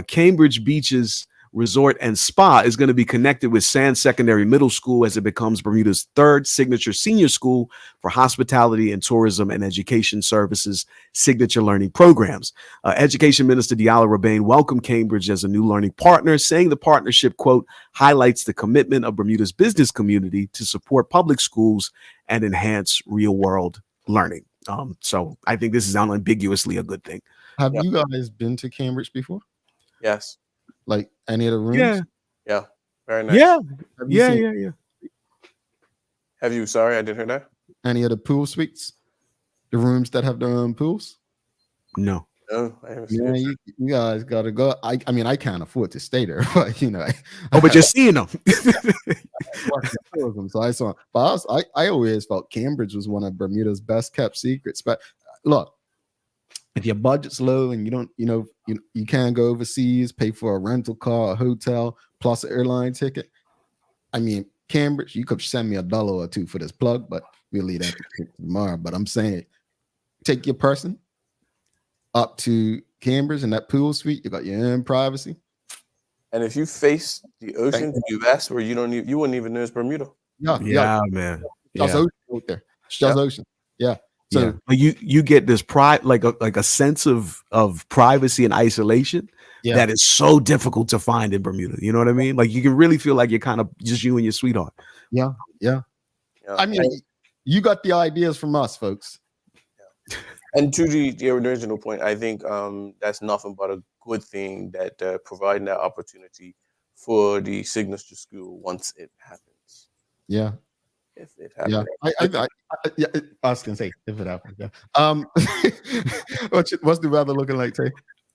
Speaker 4: Cambridge Beach's Resort and Spa is going to be connected with Sands Secondary Middle School as it becomes Bermuda's third signature senior school for hospitality and tourism and education services signature learning programs. Education Minister Diala Rabane welcomed Cambridge as a new learning partner, saying the partnership, quote, highlights the commitment of Bermuda's business community to support public schools and enhance real-world learning. So I think this is unambiguously a good thing.
Speaker 2: Have you guys been to Cambridge before?
Speaker 3: Yes.
Speaker 2: Like any of the rooms?
Speaker 4: Yeah.
Speaker 3: Yeah. Very nice.
Speaker 4: Yeah.
Speaker 2: Have you
Speaker 4: Yeah.
Speaker 2: seen
Speaker 4: Yeah. Yeah.
Speaker 3: Have you? Sorry, I didn't hear that.
Speaker 2: any of the pool suites? The rooms that have their own pools?
Speaker 4: No.
Speaker 3: No, I haven't seen
Speaker 2: Yeah,
Speaker 3: it.
Speaker 2: you guys gotta go. I mean, I can't afford to stay there, but you know.
Speaker 4: Oh, but you're seeing them.
Speaker 2: So I saw, but I always felt Cambridge was one of Bermuda's best kept secrets. But look, if your budget's low and you don't, you can't go overseas, pay for a rental car, a hotel, plus an airline ticket. I mean, Cambridge, you could send me $1 or $2 for this plug, but we'll leave that tomorrow. But I'm saying, take your person up to Cambridge in that pool suite. You got your own privacy.
Speaker 3: And if you face the ocean, the US, where you wouldn't even know it's Bermuda.
Speaker 2: Yeah,
Speaker 4: man.
Speaker 2: Just ocean out there. It's just ocean. Yeah. So
Speaker 4: you get this pride, like a sense of privacy and isolation that is so difficult to find in Bermuda. You know what I mean? Like you can really feel like you're kind of just you and your sweetheart.
Speaker 2: Yeah. I mean, you got the ideas from us, folks.
Speaker 3: And to the original point, I think that's nothing but a good thing that providing that opportunity for the signature school once it happens.
Speaker 2: Yeah.
Speaker 3: If it happens.
Speaker 2: Yeah. I was gonna say if it happens. Yeah. What's the weather looking like, Tay?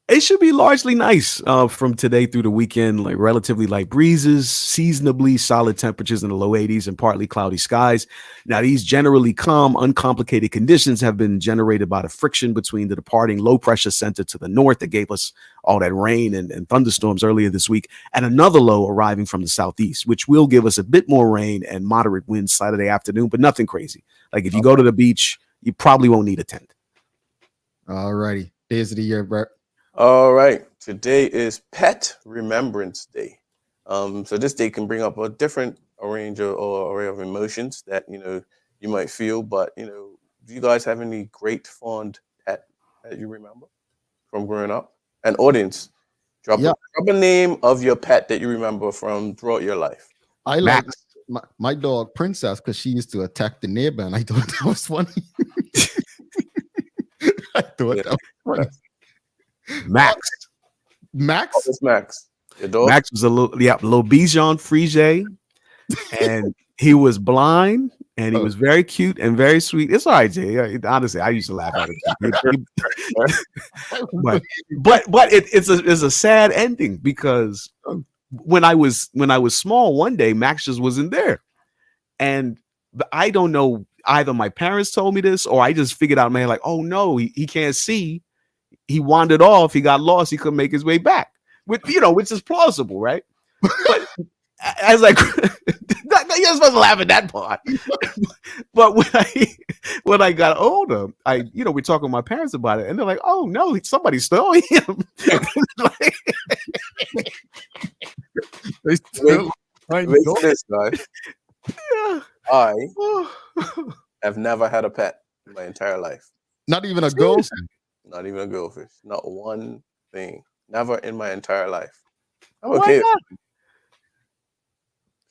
Speaker 4: It should be largely nice from today through the weekend, like relatively light breezes, seasonably solid temperatures in the low 80s and partly cloudy skies. Now, these generally calm, uncomplicated conditions have been generated by the friction between the departing low pressure center to the north that gave us all that rain and thunderstorms earlier this week, and another low arriving from the southeast, which will give us a bit more rain and moderate winds Saturday afternoon, but nothing crazy. Like if you go to the beach, you probably won't need a tent.
Speaker 2: All righty. Days of the year, Bert.
Speaker 3: All right. Today is Pet Remembrance Day. So this day can bring up a different range or array of emotions that you might feel. But do you guys have any great fond pet that you remember from growing up? An audience, drop a name of your pet that you remember from throughout your life.
Speaker 2: I like my dog Princess because she used to attack the neighbor, and I thought that was funny. I thought that was funny.
Speaker 4: Max.
Speaker 3: Oh, it's Max. Your dog?
Speaker 4: Max was a little Bichon Frige, and he was blind, and he was very cute and very sweet. It's all right, Jay. Honestly, I used to laugh at him. but it's a sad ending because when I was small, one day Max just wasn't there, and I don't know, either my parents told me this or I just figured out, man, like, oh no, he can't see. He wandered off. He got lost. He couldn't make his way back. Which is plausible, right? But as like, you're supposed to laugh at that part. But when I got older, we're talking to my parents about it, and they're like, "Oh no, somebody stole him."
Speaker 3: They still this guy.
Speaker 4: Yeah.
Speaker 3: I have never had a pet in my entire life.
Speaker 2: Not even a ghost.
Speaker 3: Not even a goldfish. Not one thing. Never in my entire life. I'm
Speaker 4: Why
Speaker 3: okay.
Speaker 4: not?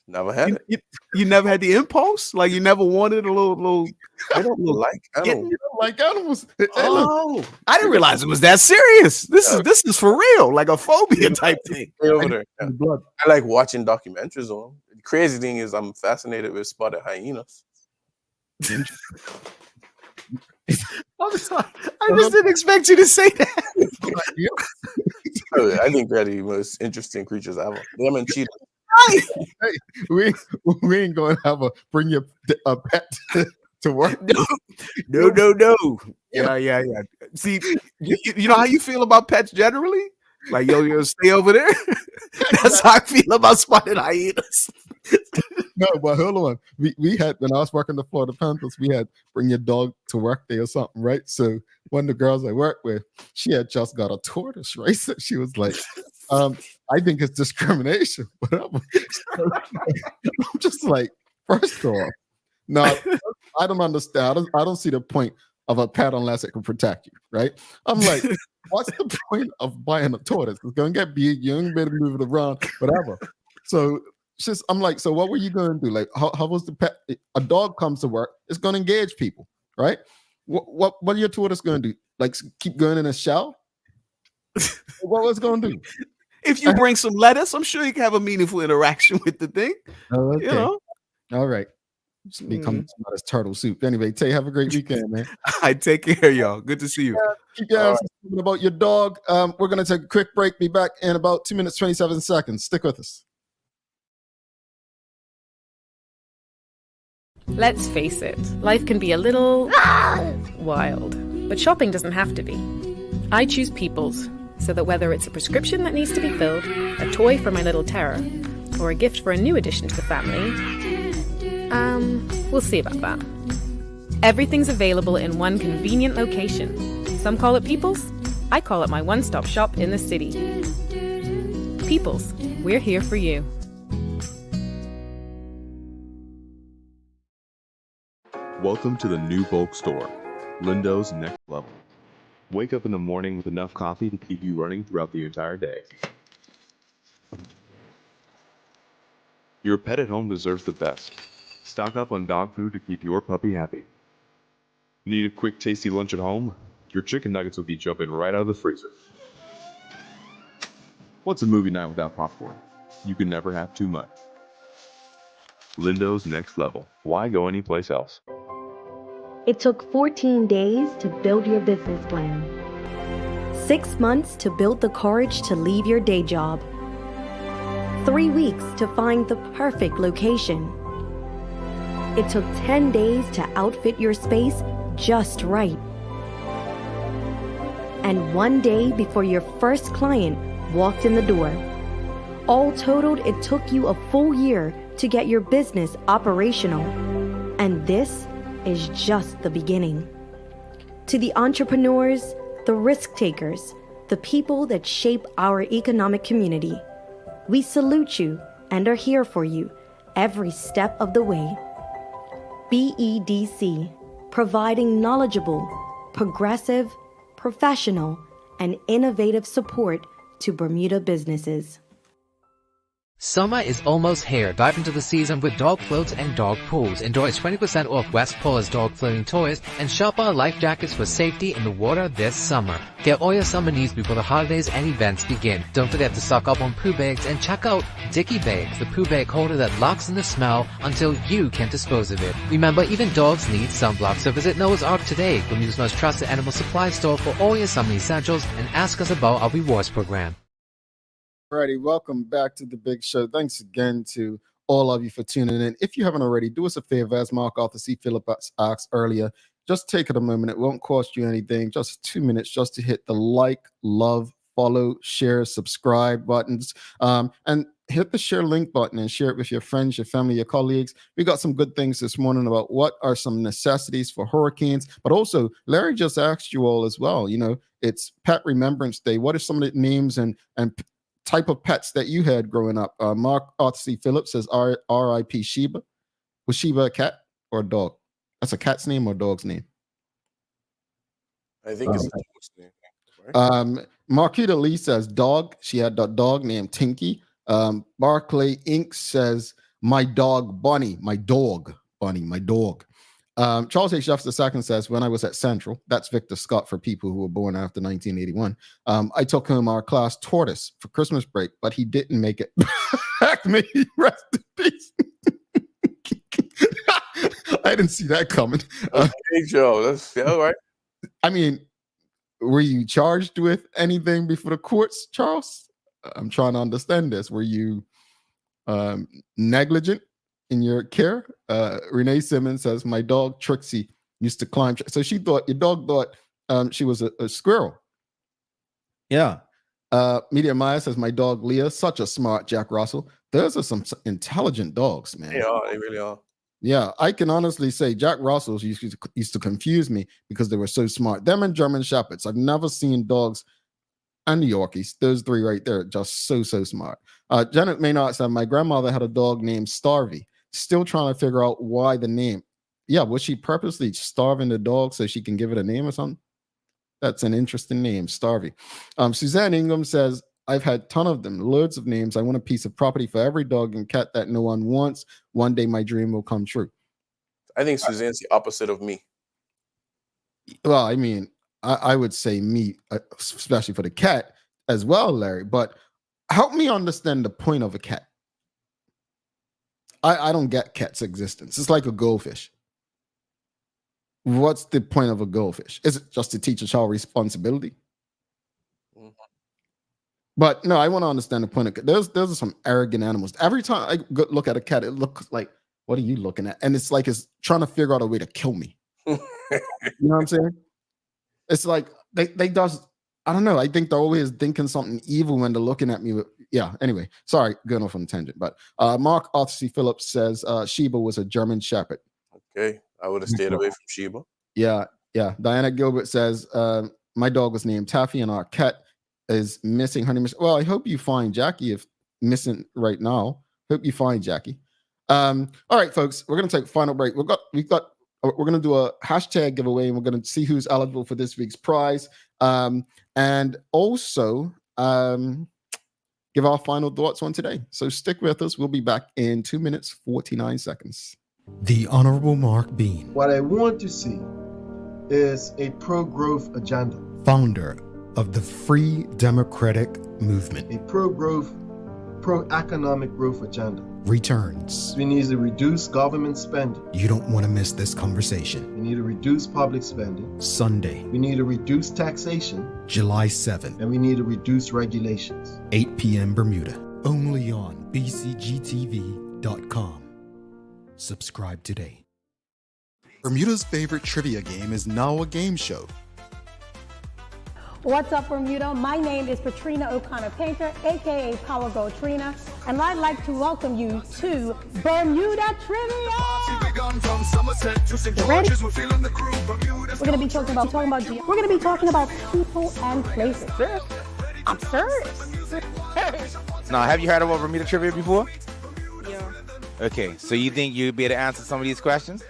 Speaker 3: Never had it.
Speaker 4: You never had the impulse? Like you never wanted a little
Speaker 3: I don't like animals.
Speaker 2: You don't like animals.
Speaker 4: Oh, I didn't realize it was that serious. This is for real, like a phobia type thing.
Speaker 3: Stay over there. Yeah.
Speaker 2: Blood.
Speaker 3: I like watching documentaries on them. The crazy thing is I'm fascinated with spotted hyenas.
Speaker 4: I just didn't expect you to say that.
Speaker 3: I think they're the most interesting creatures ever. Them and cheetahs.
Speaker 2: Hey, we ain't gonna have bring your pet to work.
Speaker 4: No. Yeah. See, you know how you feel about pets generally? Like, yo, stay over there. That's how I feel about spotted hyenas.
Speaker 2: No, but hold on. We had, when I was working the Florida Panthers, we had bring your dog to work day or something, right? So one of the girls I worked with, she had just got a tortoise, right? So she was like, I think it's discrimination. Whatever. I'm just like, first off, no, I don't understand. I don't see the point of a pet unless it can protect you, right? I'm like, what's the point of buying a tortoise? It's gonna get big, you ain't better move it around, whatever. So I'm like, so what were you gonna do? Like, how was the pet? A dog comes to work, it's gonna engage people, right? What are your tortoise gonna do? Like, keep going in a shell? What was it gonna do?
Speaker 4: If you bring some lettuce, I'm sure you can have a meaningful interaction with the thing.
Speaker 2: Oh, okay.
Speaker 4: You know?
Speaker 2: All right. Just become as turtle soup. Anyway, Tay, have a great weekend, man.
Speaker 4: I take care, y'all. Good to see you.
Speaker 2: Keep your answers about your dog. We're gonna take a quick break. Be back in about 2 minutes, 27 seconds. Stick with us.
Speaker 6: Let's face it, life can be a little wild, but shopping doesn't have to be. I choose People's, so that whether it's a prescription that needs to be filled, a toy for my little terror, or a gift for a new addition to the family, we'll see about that. Everything's available in one convenient location. Some call it People's, I call it my one-stop shop in the city. People's, we're here for you.
Speaker 7: Welcome to the new bulk store, Lindo's Next Level. Wake up in the morning with enough coffee to keep you running throughout the entire day. Your pet at home deserves the best. Stock up on dog food to keep your puppy happy. Need a quick tasty lunch at home? Your chicken nuggets will be jumping right out of the freezer. What's a movie night without popcorn? You can never have too much. Lindo's Next Level. Why go anyplace else?
Speaker 8: It took 14 days to build your business plan. 6 months to build the courage to leave your day job. 3 weeks to find the perfect location. It took 10 days to outfit your space just right. And 1 day before your first client walked in the door. All totaled, it took you a full year to get your business operational. And this is just the beginning. To the entrepreneurs, the risk takers, the people that shape our economic community, we salute you and are here for you every step of the way. BEDC, providing knowledgeable, progressive, professional, and innovative support to Bermuda businesses.
Speaker 9: Summer is almost here. Dive into the season with dog floats and dog pools. Enjoy 20% off West Paul's dog floating toys and shop our life jackets for safety in the water this summer. Get all your summer needs before the holidays and events begin. Don't forget to stock up on poo bags and check out Dicky Bags, the poo bag holder that locks in the smell until you can dispose of it. Remember, even dogs need sunblock, so visit Noah's Ark today, Bermuda's most trusted animal supply store for all your summer essentials, and ask us about our rewards program.
Speaker 2: Alrighty, welcome back to the big show. Thanks again to all of you for tuning in. If you haven't already, do us a favor, as Mark Arthur C. Phillips asked earlier, just take it a moment. It won't cost you anything. Just 2 minutes just to hit the like, love, follow, share, subscribe buttons, and hit the share link button and share it with your friends, your family, your colleagues. We got some good things this morning about what are some necessities for hurricanes, but also Larry just asked you all as well. You know, it's Pet Remembrance Day. What are some of the names and type of pets that you had growing up? Mark Arthur C. Phillips says R.I.P. Sheba. Was Sheba a cat or a dog? That's a cat's name or a dog's name?
Speaker 3: I think it's a dog's name. Right?
Speaker 2: Marquita Lee says dog. She had a dog named Tinky. Barclay Inc. says my dog Bunny. My dog Bunny. My dog. Charles H. Jeffs II says, when I was at Central, that's Victor Scott for people who were born after 1981, I took him our class tortoise for Christmas break, but he didn't make it back. May he rest in peace. I didn't see that coming.
Speaker 3: Hey, Joe, that's all right.
Speaker 2: I mean, were you charged with anything before the courts, Charles? I'm trying to understand this. Were you negligent in your care? Renee Simmons says, my dog Trixie used to climb. So she thought, your dog thought she was a squirrel. Yeah. Media Maya says, my dog Leah, such a smart Jack Russell. Those are some intelligent dogs, man.
Speaker 3: They are. They really are.
Speaker 2: Yeah, I can honestly say Jack Russells used to confuse me because they were so smart. Them and German Shepherds. I've never seen dogs and the Yorkies. Those three right there, just so smart. Janet Maynard said, my grandmother had a dog named Starvey. Still trying to figure out why the name. Yeah, was she purposely starving the dog so she can give it a name or something? That's an interesting name, Starvey. Suzanne Ingham says, I've had ton of them, loads of names. I want a piece of property for every dog and cat that no one wants. One day my dream will come true.
Speaker 3: I think Suzanne's the opposite of me.
Speaker 2: Well, I mean, I would say me, especially for the cat as well, Larry. But help me understand the point of a cat. I don't get cat's existence. It's like a goldfish. What's the point of a goldfish? Is it just to teach a child responsibility? Mm-hmm. But no, I want to understand the point of those are some arrogant animals. Every time I look at a cat, it looks like, what are you looking at? And it's like it's trying to figure out a way to kill me. You know what I'm saying? It's like they does. I don't know. I think they're always thinking something evil when they're looking at me. Yeah. Anyway, sorry, going off on a tangent. But Mark Arthur C. Phillips says Sheba was a German Shepherd.
Speaker 3: Okay, I would have stayed away from Sheba.
Speaker 2: Yeah. Diana Gilbert says my dog was named Taffy, and our cat is missing. Honey, well, I hope you find Jackie. If missing right now, hope you find Jackie. All right, folks, we're gonna take a final break. We're gonna do a hashtag giveaway, and we're gonna see who's eligible for this week's prize. And also give our final thoughts on today. So stick with us. We'll be back in 2 minutes, 49 seconds.
Speaker 10: The Honorable Mark Bean.
Speaker 11: What I want to see is a pro-growth agenda.
Speaker 10: Founder of the Free Democratic Movement.
Speaker 11: A pro-growth, pro-economic growth agenda.
Speaker 10: Returns.
Speaker 11: We need to reduce government spending.
Speaker 10: You don't want to miss this conversation.
Speaker 11: We need to reduce public spending.
Speaker 10: Sunday.
Speaker 11: We need to reduce taxation.
Speaker 10: July 7th.
Speaker 11: And we need to reduce regulations.
Speaker 10: 8 p.m. Bermuda. Only on bcgtv.com. Subscribe today.
Speaker 12: Bermuda's favorite trivia game is now a game show.
Speaker 13: What's up, Bermuda? My name is Patrina O'Connor-Painter, aka Power Girl Trina, and I'd like to welcome you to Bermuda Trivia. Ready? We're going to be talking about we're going to be talking about people and places. I'm serious.
Speaker 14: Now, have you heard about Bermuda Trivia before?
Speaker 15: Yeah.
Speaker 14: Okay, so you think you'd be able to answer some of these questions?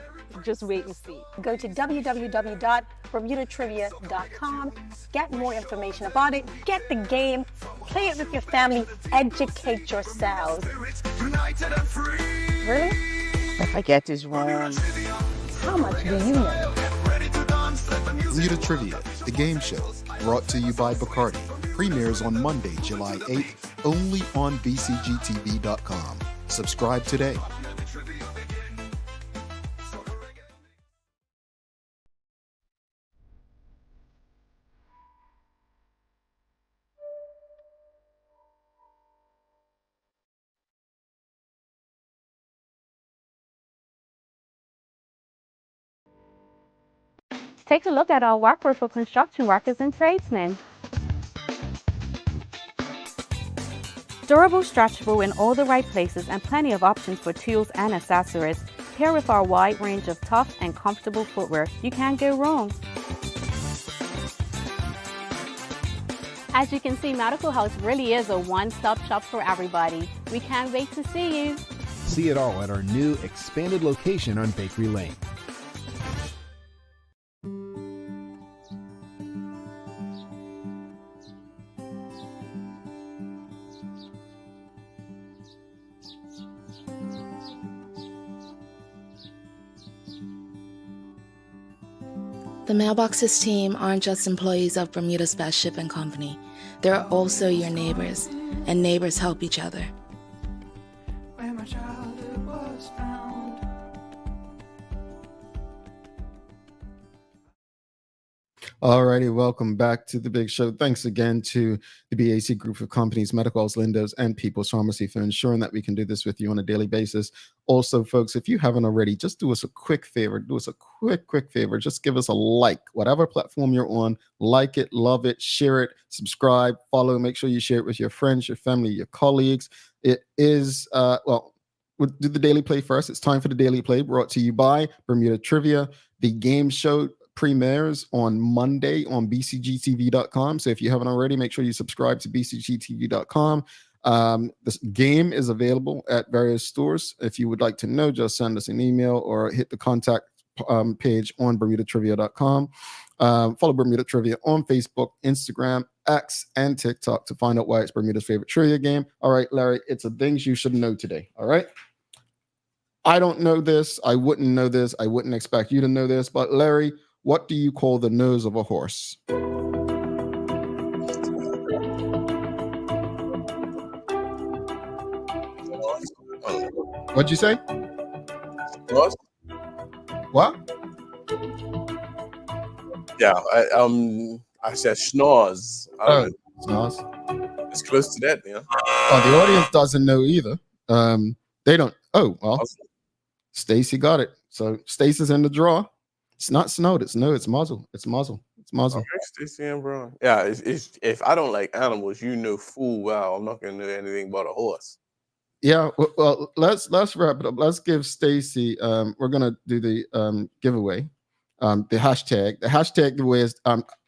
Speaker 13: Just wait and see. Go to www.bermudatrivia.com. Get more information about it. Get the game. Play it with your family. Educate yourselves. Really?
Speaker 15: If I get this wrong,
Speaker 13: how much do you know?
Speaker 12: Bermuda Trivia, the game show, brought to you by Bacardi. Premieres on Monday, July 8th, only on bcgtv.com. Subscribe today.
Speaker 16: Take a look at our workforce for construction workers and tradesmen. Durable, stretchable in all the right places, and plenty of options for tools and accessories. Here with our wide range of tough and comfortable footwear, you can't go wrong. As you can see, Medical House really is a one-stop shop for everybody. We can't wait to see you.
Speaker 17: See it all at our new expanded location on Bakery Lane.
Speaker 18: The Mailboxes team aren't just employees of Bermuda's Best Shipping Company. They're also your neighbors, and neighbors help each other.
Speaker 19: Where my childhood was found.
Speaker 2: Alrighty, welcome back to the big show. Thanks again to the BAC group of companies, Medical House, Lindos, and People's Pharmacy for ensuring that we can do this with you on a daily basis. Also, folks, if you haven't already, just do us a quick favor. Do us a quick favor. Just give us a like. Whatever platform you're on, like it, love it, share it, subscribe, follow. Make sure you share it with your friends, your family, your colleagues. It is, we'll do the Daily Play first. It's time for the Daily Play, brought to you by Bermuda Trivia, the game show premieres on Monday on bcgtv.com. So if you haven't already, make sure you subscribe to bcgtv.com. This game is available at various stores. If you would like to know, just send us an email or hit the contact page on bermudatrivia.com. Follow Bermuda Trivia on Facebook, Instagram, X, and TikTok to find out why it's Bermuda's favorite trivia game. All right, Larry, it's a things you should know today. All right. I don't know this. I wouldn't know this. I wouldn't expect you to know this. But Larry, what do you call the nose of a horse? What'd you say? What?
Speaker 3: Yeah, I said schnoz. I don't know.
Speaker 2: Schnoz.
Speaker 3: It's close to that, yeah.
Speaker 2: Oh, the audience doesn't know either. They don't. Oh, well, Stacy got it. So Stacy's in the draw. It's not snowed. It's muzzle. It's muzzle. It's muzzle.
Speaker 3: Okay, Stacy and Brown. Yeah, it's if I don't like animals, you know full well I'm not gonna know anything about a horse.
Speaker 2: Yeah, well, let's wrap it up. Let's give Stacy. We're gonna do the giveaway. The hashtag. The hashtag giveaway is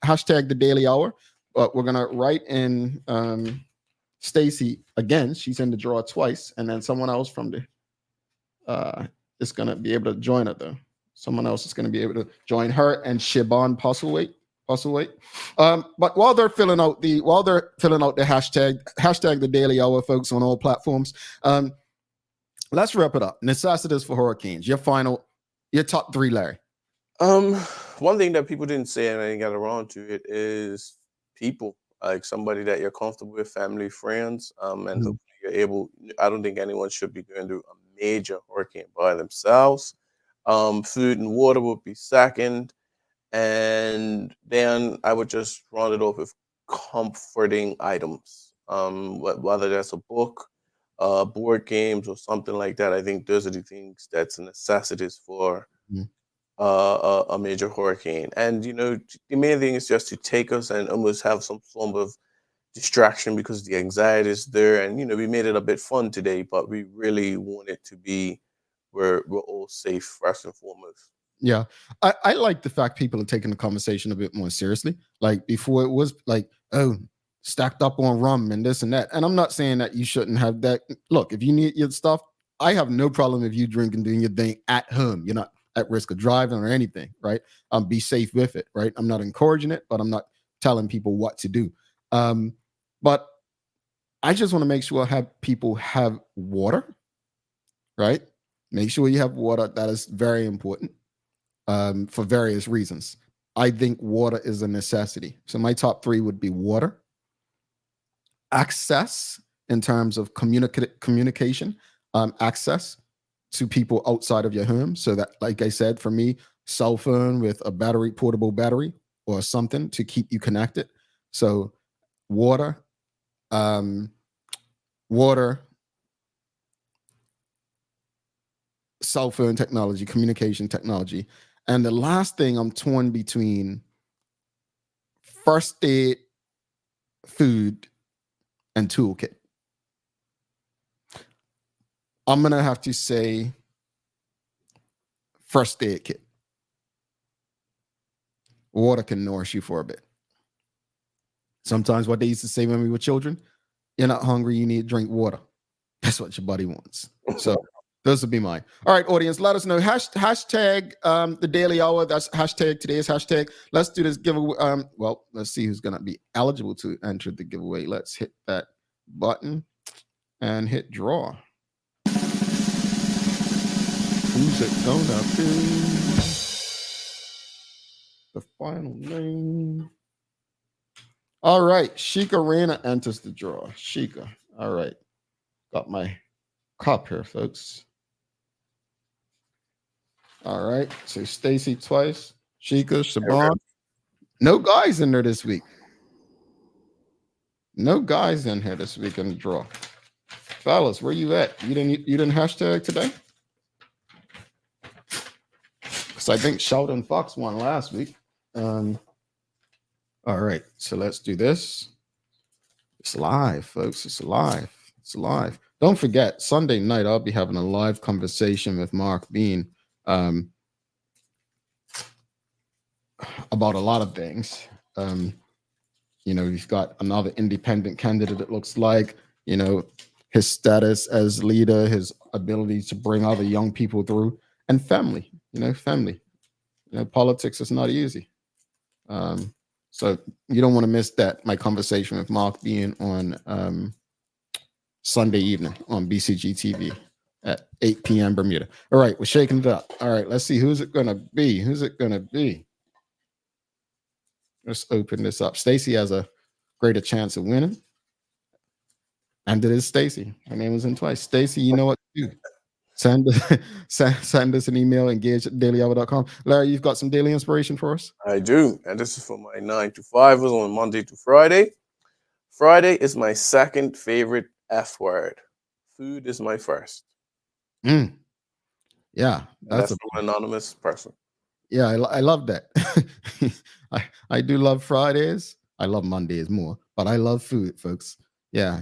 Speaker 2: hashtag the Daily Hour. But we're gonna write in Stacy again. She's in the draw twice, and then someone else from the is gonna be able to join her though. Someone else is gonna be able to join her and Shiban Postlewaite. But while they're filling out the hashtag the Daily Hour, folks, on all platforms, let's wrap it up. Necessities for hurricanes. Your top 3, Larry.
Speaker 3: One thing that people didn't say and I didn't get around to it is people, like somebody that you're comfortable with, family, friends, and hopefully you're able. I don't think anyone should be going through a major hurricane by themselves. Food and water would be second. And then I would just round it off with comforting items. Whether that's a book, board games, or something like that. I think those are the things that's necessities for a major hurricane. And the main thing is just to take us and almost have some form of distraction because the anxiety is there. And we made it a bit fun today, but we really want it to be where we're all safe first and foremost.
Speaker 2: Yeah, I like the fact people are taking the conversation a bit more seriously. Like before, it was like, oh, stacked up on rum and this and that. And I'm not saying that you shouldn't have that. Look, if you need your stuff, I have no problem if you drink and doing your thing at home. You're not at risk of driving or anything, right? Be safe with it, right? I'm not encouraging it, but I'm not telling people what to do. But I just want to make sure people have water, right? Make sure you have water. That is very important. For various reasons. I think water is a necessity. So my top 3 would be water, access in terms of communication, access to people outside of your home. So that, like I said, for me, cell phone with a portable battery or something to keep you connected. So water, cell phone technology, communication technology. And the last thing, I'm torn between first aid, food, and toolkit. I'm going to have to say first aid kit. Water can nourish you for a bit. Sometimes what they used to say when we were children, you're not hungry, you need to drink water. That's what your body wants. So those would be mine. All right, audience, let us know. Hashtag the Daily Hour. That's hashtag today's hashtag. Let's do this giveaway. Well, let's see who's going to be eligible to enter the giveaway. Let's hit that button and hit draw. Who's it gonna be? The final name. All right, Sheikah Rana enters the draw. Sheikah. All right. Got my cup here, folks. All right. So Stacy twice. Sheikah, Shaban. No guys in there this week. No guys in here this week in the draw. Fellas, where you at? You didn't hashtag today? Because I think Sheldon Fox won last week. All right. So let's do this. It's live, folks. It's live. It's live. Don't forget, Sunday night, I'll be having a live conversation with Mark Bean. about a lot of things. We've got another independent candidate. It looks like, his status as leader, his ability to bring other young people through, and family. Family. Politics is not easy. So you don't want to miss that. My conversation with Mark being on Sunday evening on BCG TV at 8 p.m. Bermuda. All right, we're shaking it up. All right, let's see who's it gonna be. Let's open this up. Stacy has a greater chance of winning. And it is Stacy. Her name was in twice. Stacy, you know what to do. Send us an email, engage@dailyhour.com. Larry, you've got some daily inspiration for us?
Speaker 3: I do. And this is for my 9 to 5ers on Monday to Friday. Friday is my second favorite F word. Food is my first.
Speaker 2: Yeah,
Speaker 3: that's from an anonymous person.
Speaker 2: Yeah, I love that. I do love Fridays. I love Mondays more, but I love food, folks. Yeah,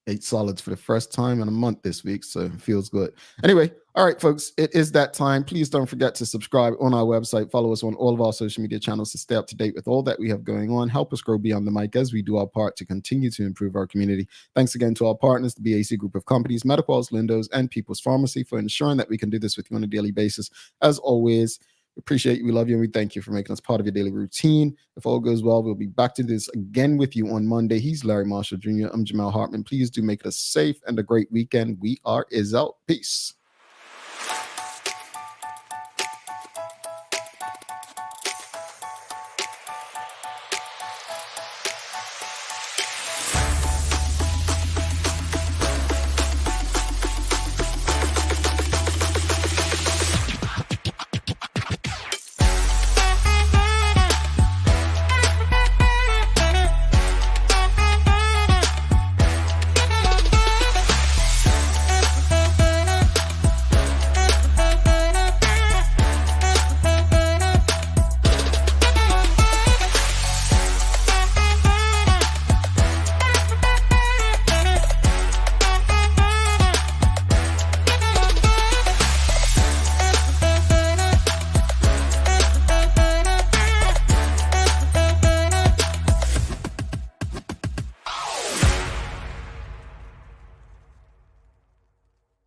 Speaker 2: 8 solids for the first time in a month this week, so it feels good. Anyway, all right, folks, it is that time. Please don't forget to subscribe on our website. Follow us on all of our social media channels to stay up to date with all that we have going on. Help us grow beyond the mic as we do our part to continue to improve our community. Thanks again to our partners, the BAC Group of Companies, Medicals, Lindos, and People's Pharmacy for ensuring that we can do this with you on a daily basis. As always, we appreciate you, we love you, and we thank you for making us part of your daily routine. If all goes well, we'll be back to this again with you on Monday. He's Larry Marshall Jr. I'm Jamal Hartman. Please do make it a safe and a great weekend. We are out. Peace.